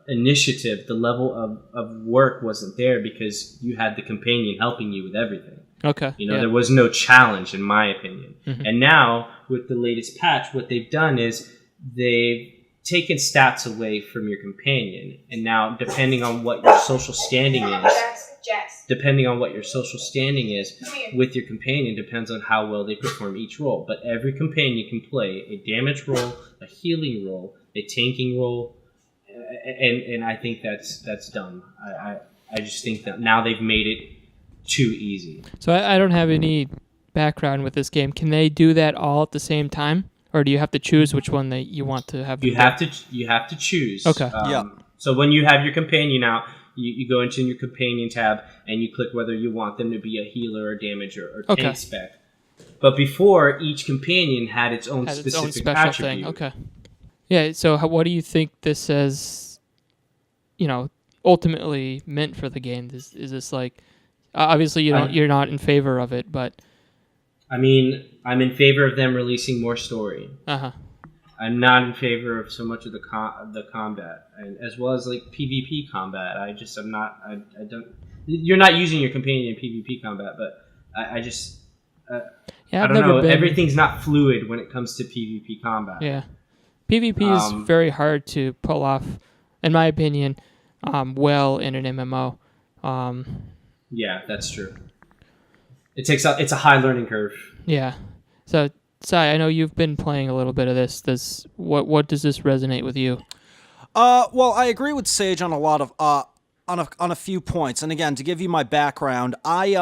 initiative, the level of work wasn't there because you had the companion helping you with everything. Okay. There was no challenge, in my opinion. Mm-hmm. And now, with the latest patch, what they've done is they've taken stats away from your companion. And now, depending on what your social standing is, with your companion depends on how well they perform each role. But every companion can play a damage role, a healing role, a tanking role, and I think that's dumb. I just think that now they've made it too easy. So I don't have any background with this game. Can they do that all at the same time, or do you have to choose which one that you want to have? You have to choose. Okay. So when you have your companion out, you go into your companion tab and you click whether you want them to be a healer or damager or tank spec. But before, each companion had its own special attribute. thing. Okay. Yeah. So what do you think this has, ultimately meant for the game? Is this like, obviously you're not in favor of it, but. I mean, I'm in favor of them releasing more story. Uh-huh. I'm not in favor of so much of the combat, and as well as like PvP combat. I'm not. I don't. You're not using your companion in PvP combat, but I just. I don't know. Everything's not fluid when it comes to PvP combat. Yeah, PvP is very hard to pull off, in my opinion, well in an MMO. Yeah, that's true. It's a high learning curve. Yeah. So, Sai, I know you've been playing a little bit of this. What does this resonate with you? Well, I agree with Sage on a lot of on a few points. And again, to give you my background, I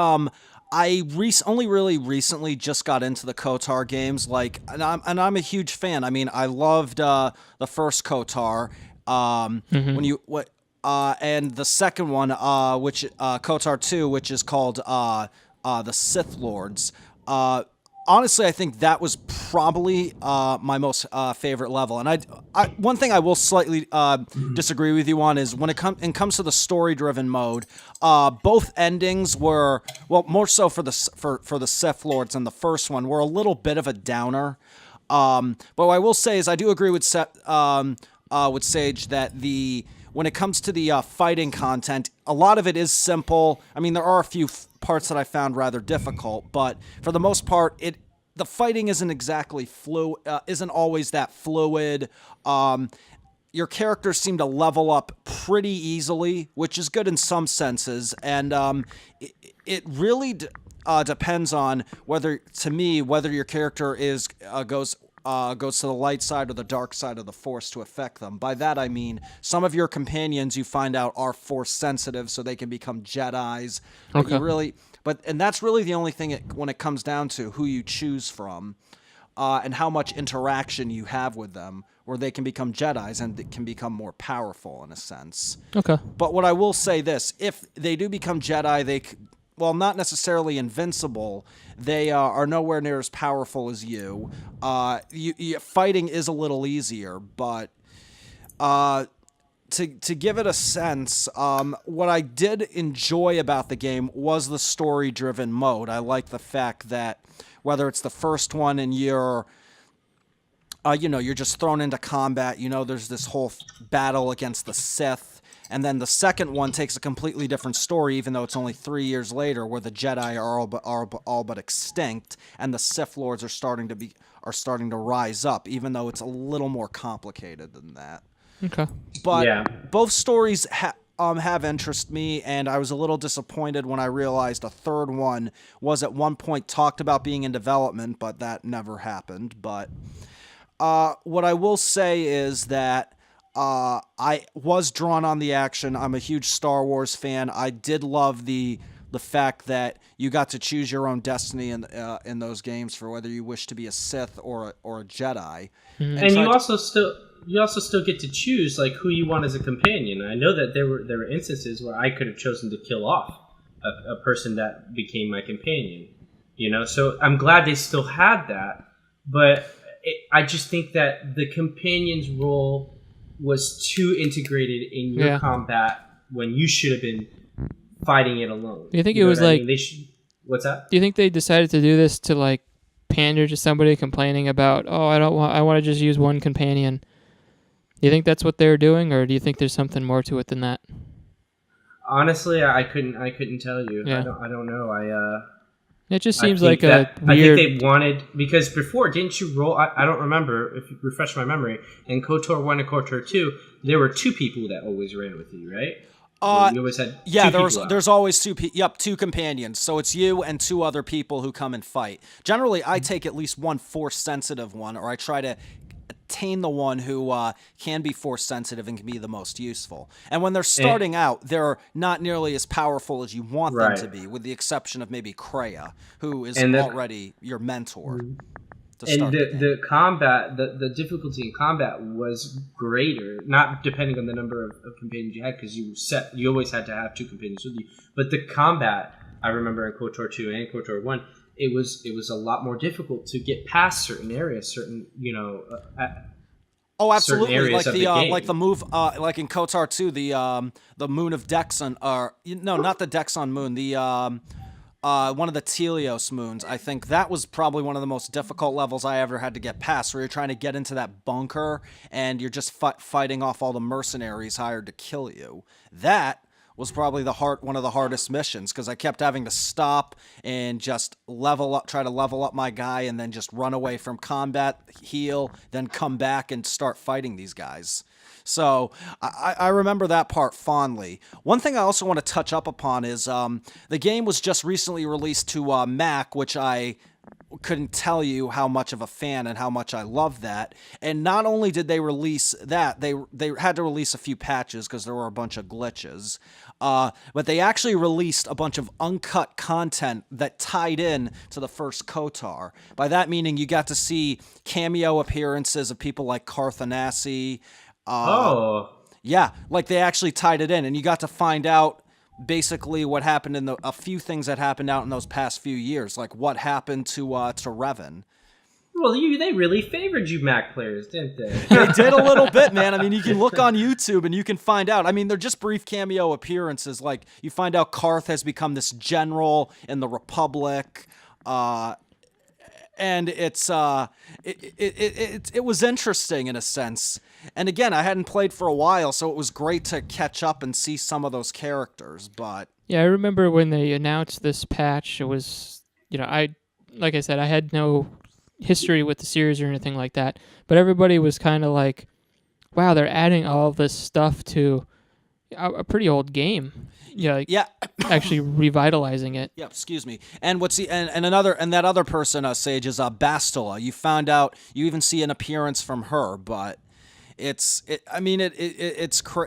only really recently just got into the KOTOR games. And I'm a huge fan. I mean, I loved the first KOTOR. And the second one, which KOTOR 2, which is called the Sith Lords. Honestly, I think that was probably my most favorite level. And one thing I will slightly disagree with you on is when it comes to the story-driven mode, both endings were, well, more so for the Sith Lords and the first one, were a little bit of a downer. But what I will say is I do agree with Sage that when it comes to the fighting content, a lot of it is simple. I mean, there are a few parts that I found rather difficult, but for the most part, the fighting isn't exactly isn't always that fluid. Your characters seem to level up pretty easily, which is good in some senses, and it really depends on whether your character goes to the light side or the dark side of the Force to affect them. By that I mean some of your companions you find out are Force sensitive, so they can become Jedis. Okay. And that's really the only thing when it comes down to who you choose from, and how much interaction you have with them, where they can become Jedis and they can become more powerful in a sense. Okay. But what I will say this: if they do become Jedi, well, not necessarily invincible. They are nowhere near as powerful as you. Fighting is a little easier, but to give it a sense, what I did enjoy about the game was the story-driven mode. I like the fact that whether it's the first one and you're just thrown into combat, there's this whole battle against the Sith. And then the second one takes a completely different story, even though it's only 3 years later, where the Jedi are all but extinct, and the Sith Lords are starting to rise up, even though it's a little more complicated than that. Okay. But both stories have interest me, and I was a little disappointed when I realized a third one was at one point talked about being in development, but that never happened. But what I will say is that I was drawn on the action. I'm a huge Star Wars fan. I did love the fact that you got to choose your own destiny in those games for whether you wish to be a Sith or a Jedi. Mm-hmm. And you also still get to choose like who you want as a companion. I know that there were instances where I could have chosen to kill off a person that became my companion. So I'm glad they still had that, but I just think that the companion's role was too integrated in your combat when you should have been fighting it alone. Do you think it was like What's that? Do you think they decided to do this to like pander to somebody complaining about, oh, I want to just use one companion? Do you think that's what they're doing, or do you think there's something more to it than that? Honestly, I couldn't tell you. Yeah. I don't know. It just seems like a weird... I think they wanted, because before, didn't you roll? I don't remember, if you refresh my memory. In KOTOR 1 and KOTOR 2, there were two people that always ran with you, right? You always had there's always two companions. So it's you and two other people who come and fight. Generally, I take at least one force-sensitive one, or I try to attain the one who can be force-sensitive and can be the most useful. And when they're starting out, they're not nearly as powerful as you want them to be, with the exception of maybe Kreia, who is already your mentor. And the combat, the difficulty in combat was greater, not depending on the number of companions you had, because you always had to have two companions with you. But the combat, I remember in KOTOR 2 and KOTOR 1, it was a lot more difficult to get past certain areas, oh, absolutely! Like the move, like in KOTOR 2, the moon of Dexon, or no, not the Dexon moon, the one of the Telios moons. I think that was probably one of the most difficult levels I ever had to get past, where you're trying to get into that bunker and you're just fighting off all the mercenaries hired to kill you. That was probably one of the hardest missions, because I kept having to stop and just try to level up my guy, and then just run away from combat, heal, then come back and start fighting these guys. So I remember that part fondly. One thing I also want to touch up upon is the game was just recently released to Mac, which I couldn't tell you how much of a fan and how much I love that. And not only did they release that, they had to release a few patches because there were a bunch of glitches. But they actually released a bunch of uncut content that tied in to the first KOTOR. By that meaning, you got to see cameo appearances of people like Carthanasi. Yeah, like they actually tied it in, and you got to find out basically what happened in a few things that happened out in those past few years, like what happened to Revan. Well, they really favored you Mac players, didn't they? They did a little bit, man. I mean, you can look on YouTube and you can find out. I mean, they're just brief cameo appearances. Like, you find out Karth has become this general in the Republic, and it was interesting in a sense. And again, I hadn't played for a while, so it was great to catch up and see some of those characters. But yeah, I remember when they announced this patch. It was, like I said, I had no history with the series or anything like that, but everybody was kind of like, wow, they're adding all this stuff to a pretty old game. Actually revitalizing it. Yeah, excuse me. And that other person, Sage, is Bastila. You found out, you even see an appearance from her, but it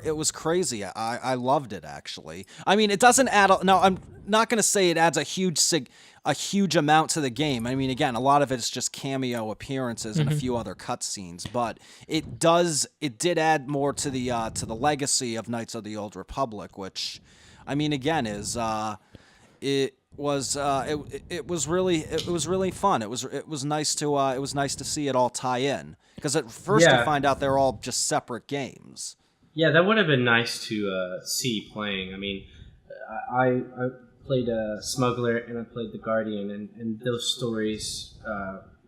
was crazy. I loved it, actually. I mean, it doesn't add. Now, I'm not going to say it adds a huge amount to the game. I mean, again, a lot of it's just cameo appearances and a few other cutscenes, but it did add more to the legacy of Knights of the Old Republic, which, I mean, again, is it was really fun. It was nice to see it all tie in, because at first you find out they're all just separate games. Yeah, that would have been nice to see playing. I mean, I played Smuggler and I played The Guardian, and those stories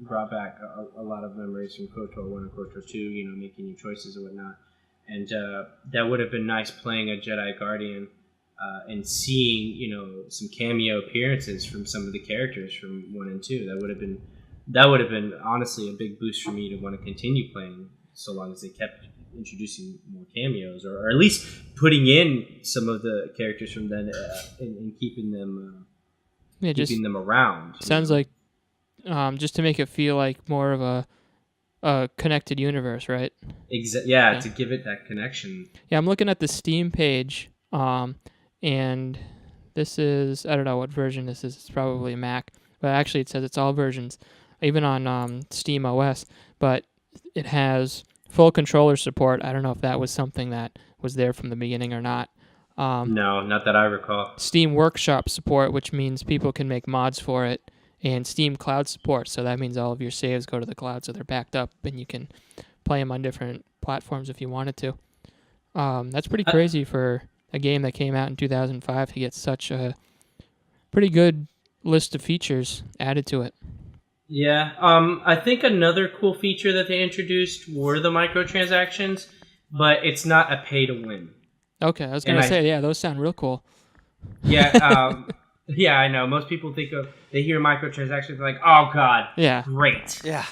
brought back a lot of memories from KOTOR 1 and KOTOR 2, making new choices and whatnot. And that would have been nice playing a Jedi Guardian and seeing, some cameo appearances from some of the characters from 1 and 2. That would have been honestly a big boost for me to want to continue playing, so long as they kept introducing more cameos, or at least putting in some of the characters from then and keeping them around. Sounds like just to make it feel like more of a connected universe, right? Yeah, to give it that connection. Yeah, I'm looking at the Steam page, and this is, I don't know what version this is. It's probably Mac, but actually it says it's all versions, even on Steam OS, but it has full controller support. I don't know if that was something that was there from the beginning or not. No, not that I recall. Steam Workshop support, which means people can make mods for it, and Steam Cloud support, so that means all of your saves go to the cloud, so they're backed up, and you can play them on different platforms if you wanted to. That's pretty crazy for a game that came out in 2005 to get such a pretty good list of features added to it. Yeah. I think another cool feature that they introduced were the microtransactions, but it's not a pay to win. Okay, I was going to say, yeah, those sound real cool. Yeah. Yeah, I know. Most people they hear microtransactions, they're like, oh, God. Yeah. Great. Yeah.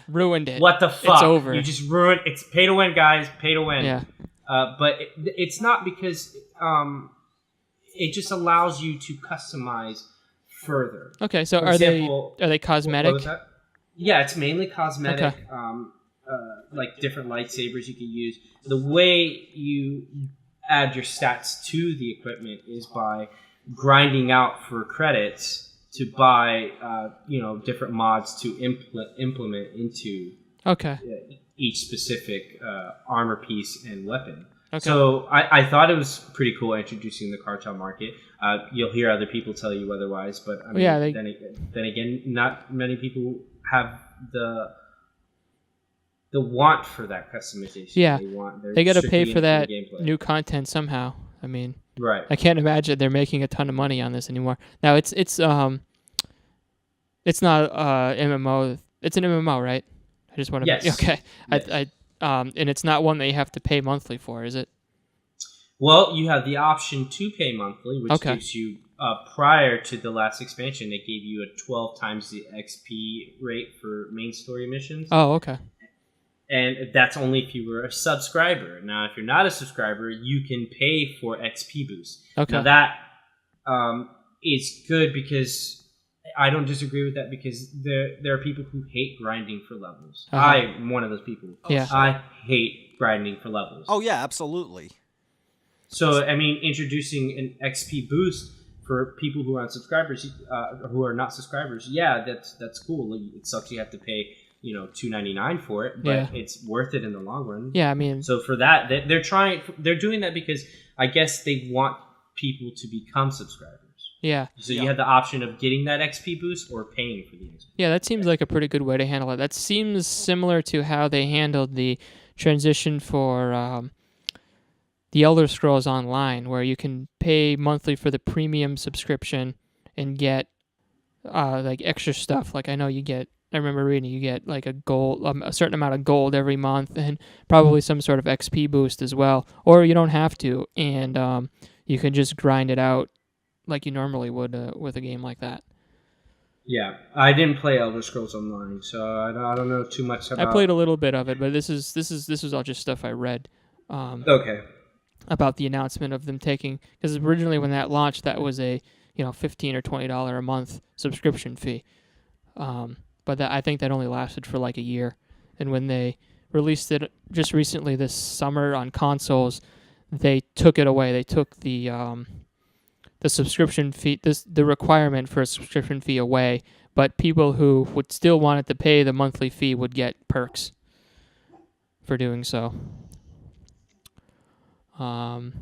Ruined it. What the fuck? It's over. You just ruined it's pay to win, guys. Pay to win. Yeah. But it's not because it just allows you to customize further. Okay, so For are example, they cosmetic? What was that? Yeah, it's mainly cosmetic. Okay. Like different lightsabers you can use. The way you add your stats to the equipment is by grinding out for credits to buy, different mods to implement into each specific armor piece and weapon. Okay. So I thought it was pretty cool introducing the cartel market. You'll hear other people tell you otherwise, but I mean, then again, not many people have the want for that customization. Yeah, they got to pay for that new content somehow. I mean, right? I can't imagine they're making a ton of money on this anymore. Now it's not MMO. It's an MMO, right? I just want to. Yes. Okay. Yes. And it's not one that you have to pay monthly for, is it? Well, you have the option to pay monthly, which gives you, prior to the last expansion, it gave you a 12 times the XP rate for main story missions. Oh, okay. And that's only if you were a subscriber. Now, if you're not a subscriber, you can pay for XP boost. Okay. Now, that is good because I don't disagree with that because there are people who hate grinding for levels. Uh-huh. I'm one of those people. Yeah. I hate grinding for levels. Oh, yeah, absolutely. So, I mean, introducing an XP boost for people who aren't subscribers, who are not subscribers, yeah, that's cool. It sucks you have to pay, $2.99 for it, but it's worth it in the long run. Yeah, I mean, so for that, they're doing that because I guess they want people to become subscribers. Yeah. So you have the option of getting that XP boost or paying for the XP. Yeah, that seems like a pretty good way to handle it. That seems similar to how they handled the transition for the Elder Scrolls Online, where you can pay monthly for the premium subscription and get like extra stuff. Like I remember reading you get like a certain amount of gold every month, and probably some sort of XP boost as well. Or you don't have to, and you can just grind it out like you normally would with a game like that. Yeah, I didn't play Elder Scrolls Online, so I don't know too much about. I played a little bit of it, but this is all just stuff I read. Okay. About the announcement of them taking, because originally when that launched, that was a $15 or $20 a month subscription fee, but I think that only lasted for like a year, and when they released it just recently this summer on consoles, they took it away. They took the subscription fee, the requirement for a subscription fee away, but people who would still want it to pay the monthly fee would get perks for doing so. On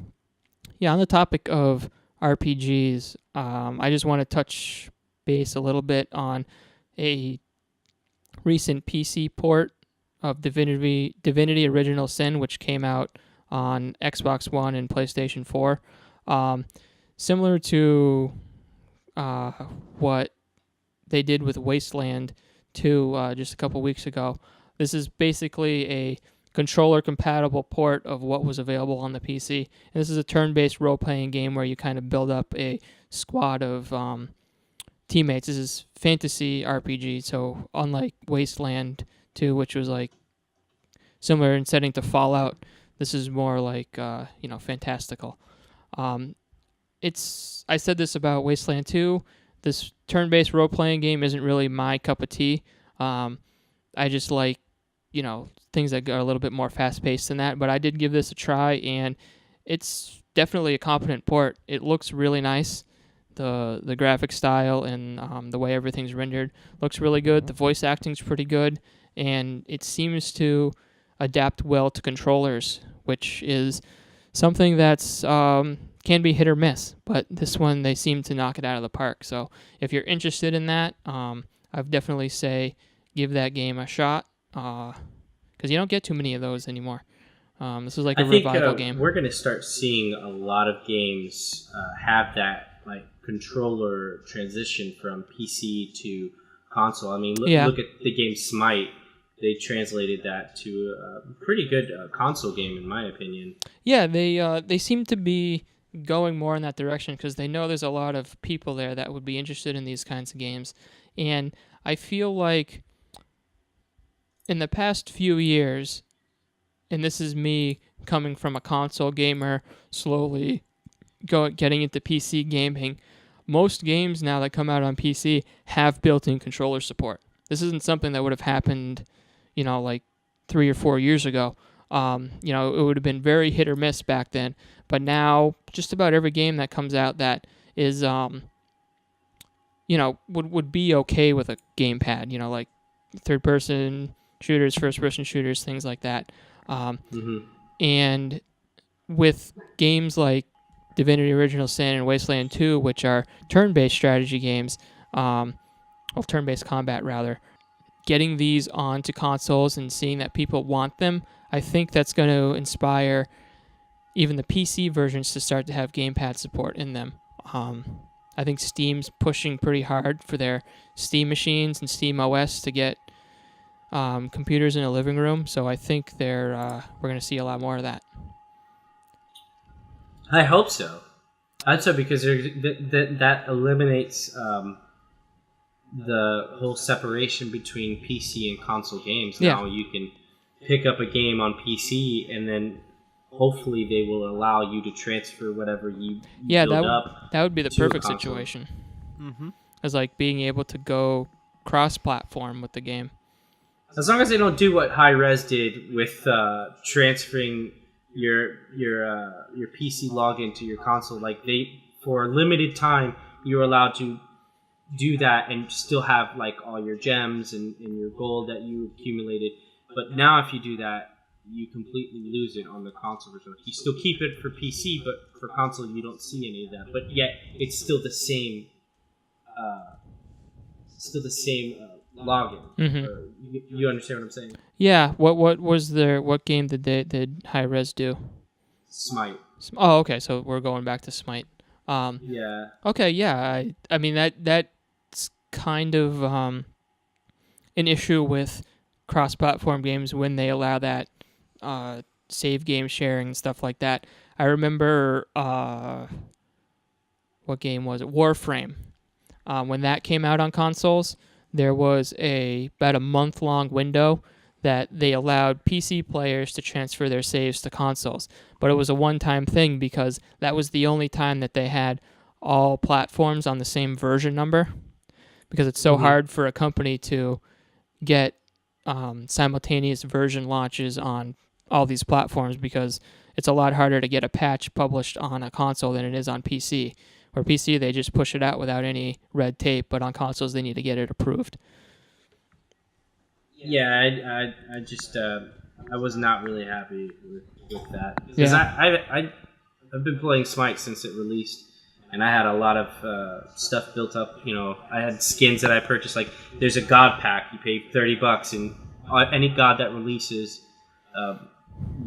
the topic of RPGs, I just want to touch base a little bit on a recent PC port of Divinity Original Sin, which came out on Xbox One and PlayStation 4. Similar to what they did with Wasteland 2 just a couple weeks ago. This is basically a controller-compatible port of what was available on the PC. And this is a turn-based role-playing game where you kind of build up a squad of teammates. This is fantasy RPG, so unlike Wasteland 2, which was like similar in setting to Fallout, this is more like fantastical. I said this about Wasteland 2. This turn-based role-playing game isn't really my cup of tea. I just like, things that are a little bit more fast-paced than that. But I did give this a try, and it's definitely a competent port. It looks really nice. The graphic style and the way everything's rendered looks really good. The voice acting's pretty good, and it seems to adapt well to controllers, which is something that's can be hit or miss, but this one they seem to knock it out of the park. So if you're interested in that, I'd definitely say give that game a shot, because you don't get too many of those anymore. This is like a revival game. We're going to start seeing a lot of games have that like controller transition from PC to console. I mean, look at the game Smite. They translated that to a pretty good console game, in my opinion. Yeah, they seem to be going more in that direction because they know there's a lot of people there that would be interested in these kinds of games. And I feel like in the past few years, and this is me coming from a console gamer, slowly getting into PC gaming, most games now that come out on PC have built-in controller support. This isn't something that would have happened, like 3 or 4 years ago. It would have been very hit or miss back then. But now, just about every game that comes out that is, would be okay with a gamepad. Like third-person shooters, first-person shooters, things like that. And with games like Divinity Original Sin and Wasteland 2, which are turn-based strategy games, turn-based combat rather, getting these onto consoles and seeing that people want them, I think that's going to inspire even the PC versions to start to have gamepad support in them. I think Steam's pushing pretty hard for their Steam machines and Steam OS to get computers in a living room, so I think we're going to see a lot more of that. I hope so. I'd say because that eliminates the whole separation between PC and console games. Now you can pick up a game on PC and then hopefully they will allow you to transfer whatever you build up. That would be the perfect situation. Mm-hmm. As like being able to go cross-platform with the game. As long as they don't do what Hi-Rez did with transferring your PC login to your console, like for a limited time you're allowed to do that and still have like all your gems and your gold that you accumulated. But now if you do that, you completely lose it on the console version. You still keep it for PC, but for console you don't see any of that. But yet it's still the same login. Mm-hmm. You understand what I'm saying? Yeah. What game did Hi-Rez do? Smite. Oh, okay. So we're going back to Smite. Yeah. Okay. Yeah. I mean that's kind of an issue with cross-platform games when they allow that save game sharing and stuff like that. I remember what game was it? Warframe. When that came out on consoles, there was about a month-long window that they allowed PC players to transfer their saves to consoles. But it was a one-time thing because that was the only time that they had all platforms on the same version number. Because it's so hard for a company to get simultaneous version launches on all these platforms because it's a lot harder to get a patch published on a console than it is on PC. Or PC, they just push it out without any red tape, but on consoles, they need to get it approved. Yeah, I just I was not really happy with that because I've been playing Smite since it released, and I had a lot of stuff built up. I had skins that I purchased. Like, there's a God pack. You pay $30, and any God that releases,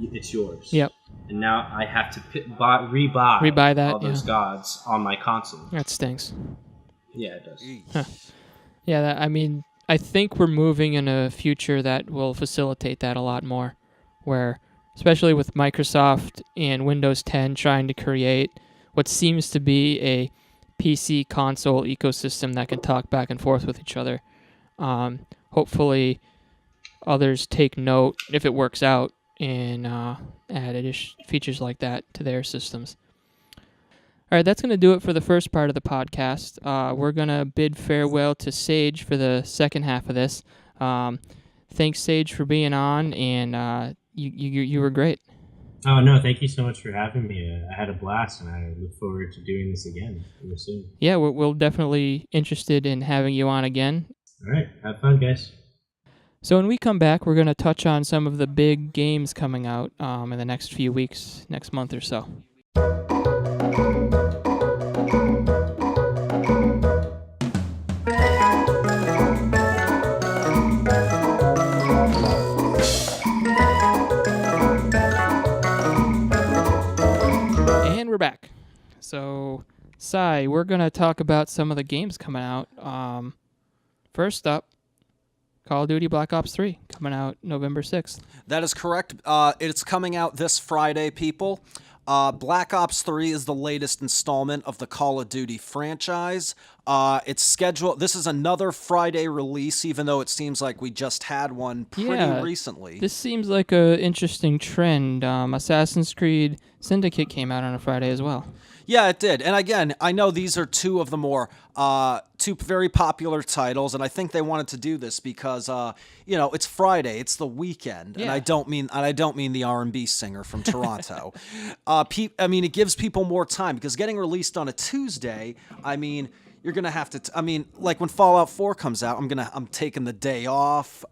it's yours. Yep. And now I have to rebuy that, all those gods on my console. That stinks. Yeah, it does. Huh. Yeah, I think we're moving in a future that will facilitate that a lot more, where, especially with Microsoft and Windows 10 trying to create what seems to be a PC console ecosystem that can talk back and forth with each other. Hopefully, others take note, if it works out, and add features like that to their systems. All right, that's going to do it for the first part of the podcast. We're going to bid farewell to Sage for the second half of this. Thanks, Sage, for being on, and you were great. Oh, no, thank you so much for having me. I had a blast, and I look forward to doing this again real soon. Yeah, we're definitely interested in having you on again. All right, have fun, guys. So when we come back, we're going to touch on some of the big games coming out in the next few weeks, next month or so. And we're back. So Sai, we're going to talk about some of the games coming out. First up, Call of Duty Black Ops 3 coming out November 6th. That is correct. It's coming out this Friday, people. Black Ops 3 is the latest installment of the Call of Duty franchise. It's scheduled. This is another Friday release, even though it seems like we just had one pretty recently. This seems like an interesting trend. Assassin's Creed Syndicate came out on a Friday as well. Yeah, it did. And again, I know these are two of the more two very popular titles, and I think they wanted to do this because it's Friday, it's the weekend, and I don't mean the R&B singer from Toronto. It gives people more time because getting released on a Tuesday, you're gonna have to. Like when Fallout 4 comes out, I'm taking the day off.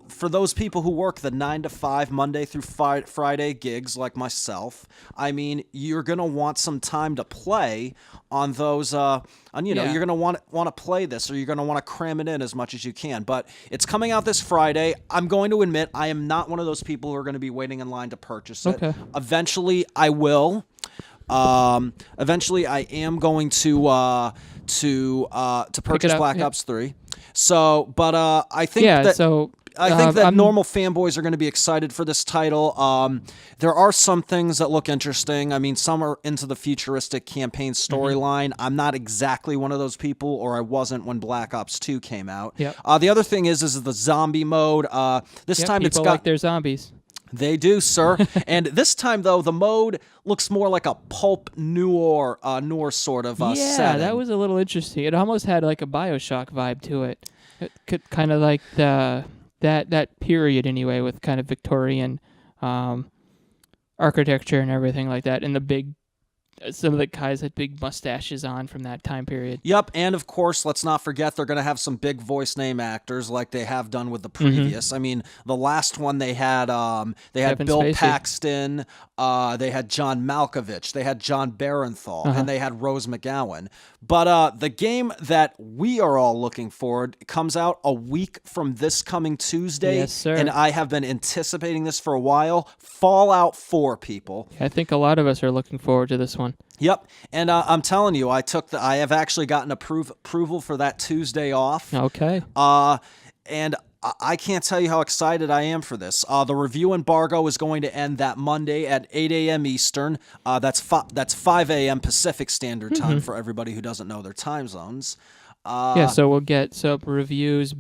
For those people who work the 9 to 5 Monday through Friday gigs like myself, you're gonna want some time to play on those. You're gonna want to play this, or you're gonna want to cram it in as much as you can. But it's coming out this Friday. I'm going to admit I am not one of those people who are going to be waiting in line to purchase it. Okay. Eventually, I will. Eventually, I am going to purchase Black Ops 3. So, but I think that normal fanboys are going to be excited for this title. There are some things that look interesting. Some are into the futuristic campaign storyline. I'm not exactly one of those people, or I wasn't when Black Ops 2 came out. Yep. The other thing is the zombie mode. This time it's got like their zombies. They do, sir. And this time, though, the mode looks more like a pulp noir sort of setting. Yeah, that was a little interesting. It almost had like a BioShock vibe to it. It could kind of like that period anyway, with kind of Victorian architecture and everything like that, and some of the guys had big mustaches on from that time period. Yep, and of course, let's not forget they're going to have some big voice name actors like they have done with the previous. The last one they had Bill Spacey. Paxton, they had John Malkovich, they had John Barenthal, and they had Rose McGowan. But the game that we are all looking forward comes out a week from this coming Tuesday. Yes, sir. And I have been anticipating this for a while. Fallout 4, people. I think a lot of us are looking forward to this one. Yep, and I'm telling you, I have actually gotten approval for that Tuesday off. Okay. And I can't tell you how excited I am for this. The review embargo is going to end that Monday at 8 a.m. Eastern. That's 5 a.m. Pacific Standard Time for everybody who doesn't know their time zones. So we'll get some reviews,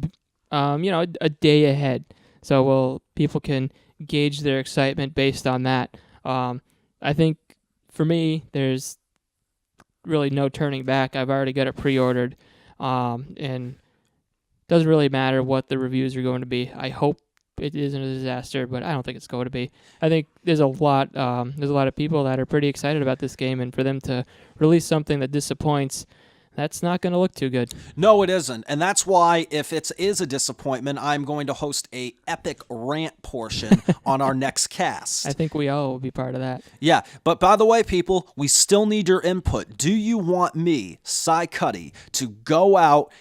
a day ahead. So people can gauge their excitement based on that. I think for me, there's really no turning back. I've already got it pre-ordered, and doesn't really matter what the reviews are going to be. I hope it isn't a disaster, but I don't think it's going to be. I think there's a lot of people that are pretty excited about this game, and for them to release something that disappoints, that's not going to look too good. No, it isn't. And that's why, if it is a disappointment, I'm going to host a epic rant portion on our next cast. I think we all will be part of that. Yeah, but by the way, people, we still need your input. Do you want me, Cy Cuddy, to go out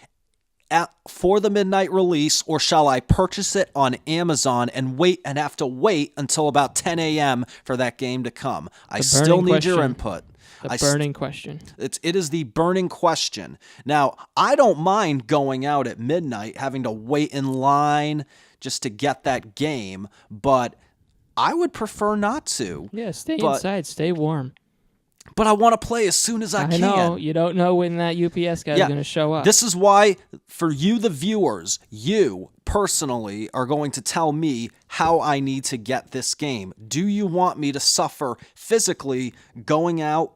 for the midnight release, or shall I purchase it on Amazon and have to wait until about 10 a.m. for that game to come? I still need your input. The burning question. It is the burning question. Now, I don't mind going out at midnight, having to wait in line just to get that game, but I would prefer not to. Yeah, stay inside, stay warm. But I want to play as soon as I can. I know. You don't know when that UPS guy is going to show up. This is why, for you, the viewers, you personally are going to tell me how I need to get this game. Do you want me to suffer physically going out,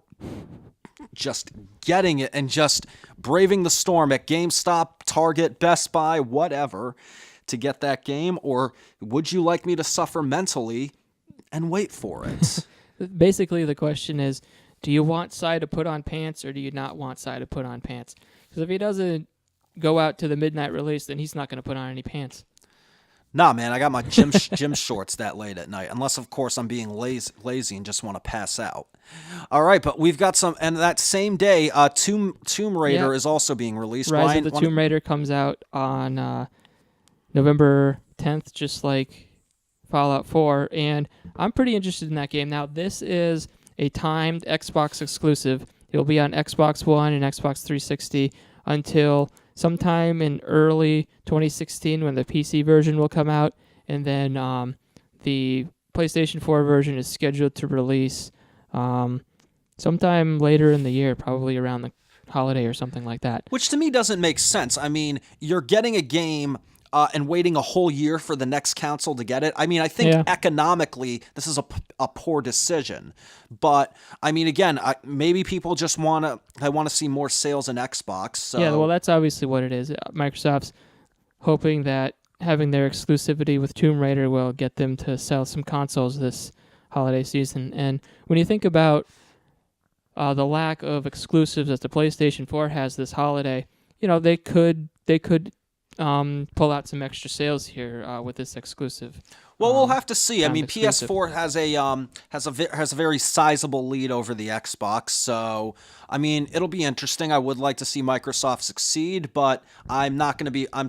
just getting it, and just braving the storm at GameStop, Target, Best Buy, whatever, to get that game? Or would you like me to suffer mentally and wait for it? Basically, the question is, do you want Cy to put on pants, or do you not want Cy to put on pants? Because if he doesn't go out to the midnight release, then he's not going to put on any pants. Nah, man, I got my gym shorts that late at night. Unless, of course, I'm being lazy and just want to pass out. All right, but we've got some, and that same day, Tomb Raider is also being released. Rise of the Tomb Raider comes out on November 10th, just like Fallout 4, and I'm pretty interested in that game. Now, this is a timed Xbox exclusive. It'll be on Xbox One and Xbox 360 until sometime in early 2016 when the PC version will come out, and then the PlayStation 4 version is scheduled to release sometime later in the year, probably around the holiday or something like that. Which to me doesn't make sense. I mean, you're getting a game and waiting a whole year for the next console to get it. I mean, I think economically this is a poor decision. But I mean, again, maybe people just want to see more sales in Xbox. So. Yeah, well, that's obviously what it is. Microsoft's hoping that having their exclusivity with Tomb Raider will get them to sell some consoles this holiday season. And when you think about the lack of exclusives that the PlayStation 4 has this holiday, they could pull out some extra sales here with this exclusive. Well, we'll have to see. I mean, exclusive. PS4 has a very sizable lead over the Xbox, so I mean, it'll be interesting. I would like to see Microsoft succeed, but I'm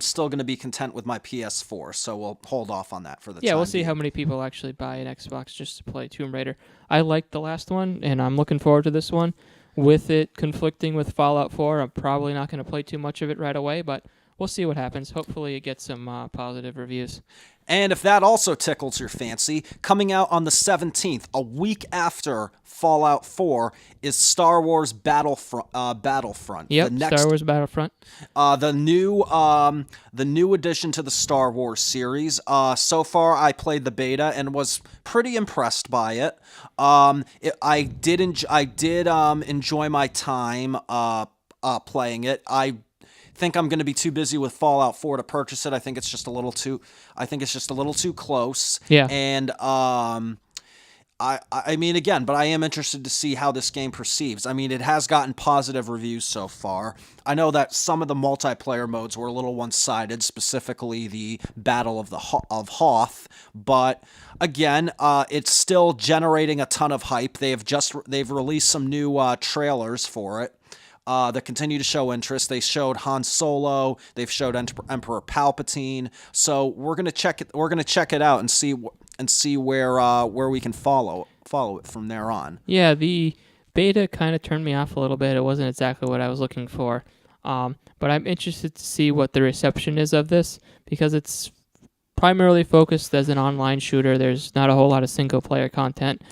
still going to be content with my PS4, so we'll hold off on that for the time. Yeah, we'll see being. how many people actually buy an Xbox just to play Tomb Raider. I liked the last one, and I'm looking forward to this one. With it conflicting with Fallout 4, I'm probably not going to play too much of it right away, but we'll see what happens. Hopefully it gets some positive reviews. And if that also tickles your fancy, coming out on the 17th, a week after Fallout 4, is Star Wars Battlefront. Yep, Star Wars Battlefront. The new addition to the Star Wars series. So far, I played the beta and was pretty impressed by it. I did enjoy my time playing it. I think I'm going to be too busy with Fallout 4 to purchase it. I think it's just a little too close. Yeah. And I mean, again, but I am interested to see how this game perceives. I mean, it has gotten positive reviews so far. I know that some of the multiplayer modes were a little one-sided, specifically the Battle of Hoth, but again, it's still generating a ton of hype. They've released some new trailers for it. That continue to show interest. They showed Han Solo. They've showed Emperor Palpatine. So we're gonna check it. We're gonna check it out and see where we can follow it from there on. Yeah, the beta kind of turned me off a little bit. It wasn't exactly what I was looking for. But I'm interested to see what the reception is of this because it's primarily focused as an online shooter. There's not a whole lot of single player content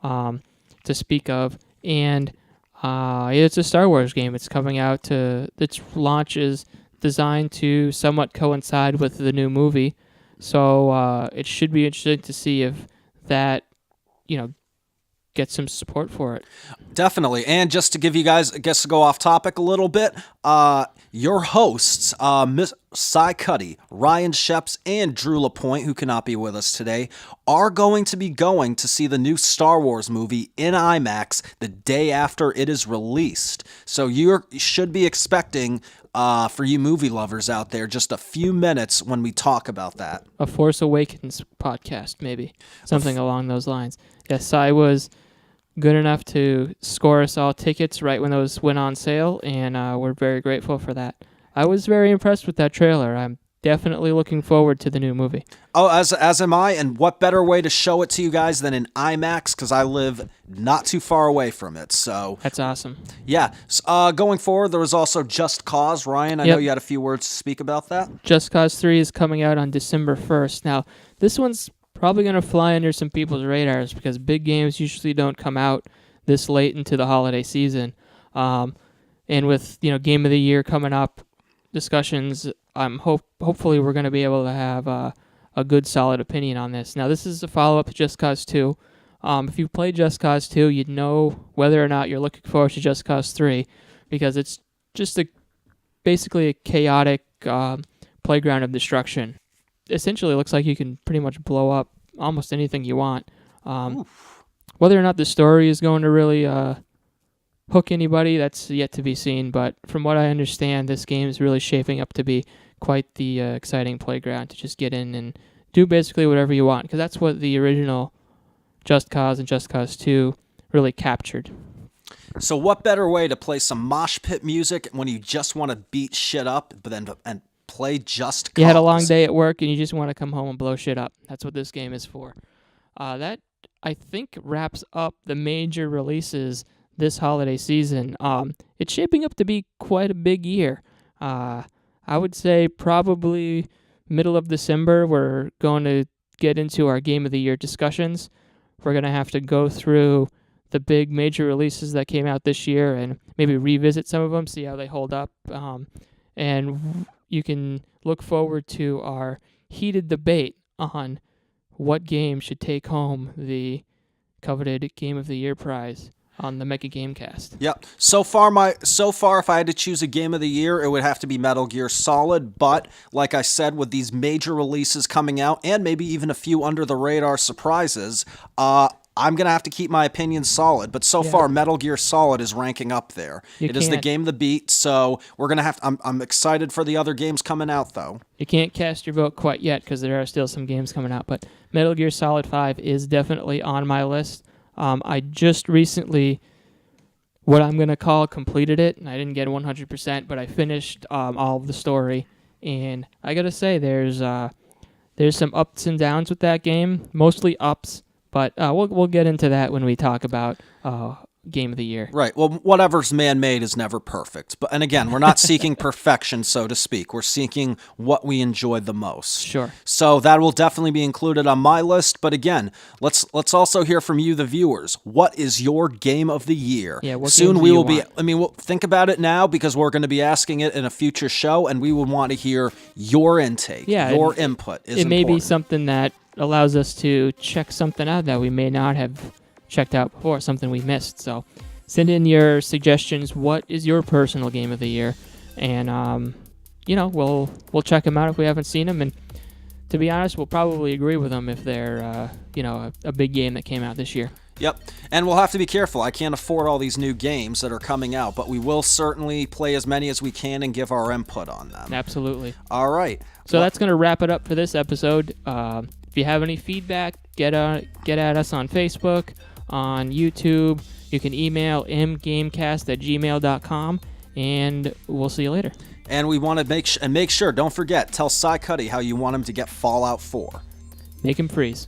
to speak of, and it's a Star Wars game. It's coming out its launch is designed to somewhat coincide with the new movie. So it should be interesting to see if that, get some support for it. Definitely. And just to give you guys, I guess to go off topic a little bit, your hosts, Miss Cy Cuddy, Ryan Sheps, and Drew LaPointe, who cannot be with us today, are going to be going to see the new Star Wars movie in IMAX the day after it is released. So you should be expecting, for you movie lovers out there, just a few minutes when we talk about that. A Force Awakens podcast, maybe. Something along those lines. Yes, Cy was good enough to score us all tickets right when those went on sale, and we're very grateful for that. I was very impressed with that trailer. I'm definitely looking forward to the new movie. Oh, as am I, and what better way to show it to you guys than in IMAX, because I live not too far away from it, so... That's awesome. Yeah. Going forward, there was also Just Cause. Ryan, I know you had a few words to speak about that. Just Cause 3 is coming out on December 1st. Now, this one's probably going to fly under some people's radars because big games usually don't come out this late into the holiday season. And with, Game of the Year coming up, discussions, hopefully we're going to be able to have a good, solid opinion on this. Now, this is a follow-up to Just Cause 2. If you played Just Cause 2, you'd know whether or not you're looking forward to Just Cause 3 because it's just basically a chaotic playground of destruction. Essentially, it looks like you can pretty much blow up almost anything you want. Whether or not the story is going to really hook anybody, that's yet to be seen. But from what I understand, this game is really shaping up to be quite the exciting playground to just get in and do basically whatever you want. Because that's what the original Just Cause and Just Cause 2 really captured. So what better way to play some mosh pit music when you just want to beat shit up, but then and play Just Cause? You had a long day at work and you just want to come home and blow shit up. That's what this game is for. That I think wraps up the major releases this holiday season. It's shaping up to be quite a big year. I would say probably middle of December, we're going to get into our Game of the Year discussions. We're going to have to go through the big major releases that came out this year and maybe revisit some of them, see how they hold up. And you can look forward to our heated debate on what game should take home the coveted Game of the Year prize on the Mega Gamecast. Yep. So far, if I had to choose a Game of the Year, it would have to be Metal Gear Solid. But like I said, with these major releases coming out, and maybe even a few under the radar surprises, I'm gonna have to keep my opinion solid. But so far, Metal Gear Solid is ranking up there. It is the game to beat. So we're gonna have. I'm excited for the other games coming out, though. You can't cast your vote quite yet because there are still some games coming out. But Metal Gear Solid 5 is definitely on my list. I just recently, what I'm going to call, completed it, and I didn't get 100%, but I finished all of the story, and I got to say, there's some ups and downs with that game, mostly ups, but we'll get into that when we talk about Game of the Year. Right. Well, whatever's man-made is never perfect. And again, we're not seeking perfection, so to speak. We're seeking what we enjoy the most. Sure. So that will definitely be included on my list. But again, let's also hear from you, the viewers. What is your Game of the Year? Yeah. What Soon games we do you will be. want? I mean, we'll think about it now because we're going to be asking it in a future show, and we would want to hear your intake. Yeah, your input is It may be important. something that allows us to check something out that we may not have checked out before, something we missed. So send in your suggestions. What is your personal Game of the Year? And, we'll check them out if we haven't seen them. And to be honest, we'll probably agree with them if they're, a big game that came out this year. Yep. And we'll have to be careful. I can't afford all these new games that are coming out, but we will certainly play as many as we can and give our input on them. Absolutely. All right. So that's going to wrap it up for this episode. If you have any feedback, get at us on Facebook, on YouTube. You can email mgamecast@gmail.com, and we'll see you later. And we want to make sure, don't forget, tell Cy Cuddy how you want him to get Fallout 4. Make him freeze.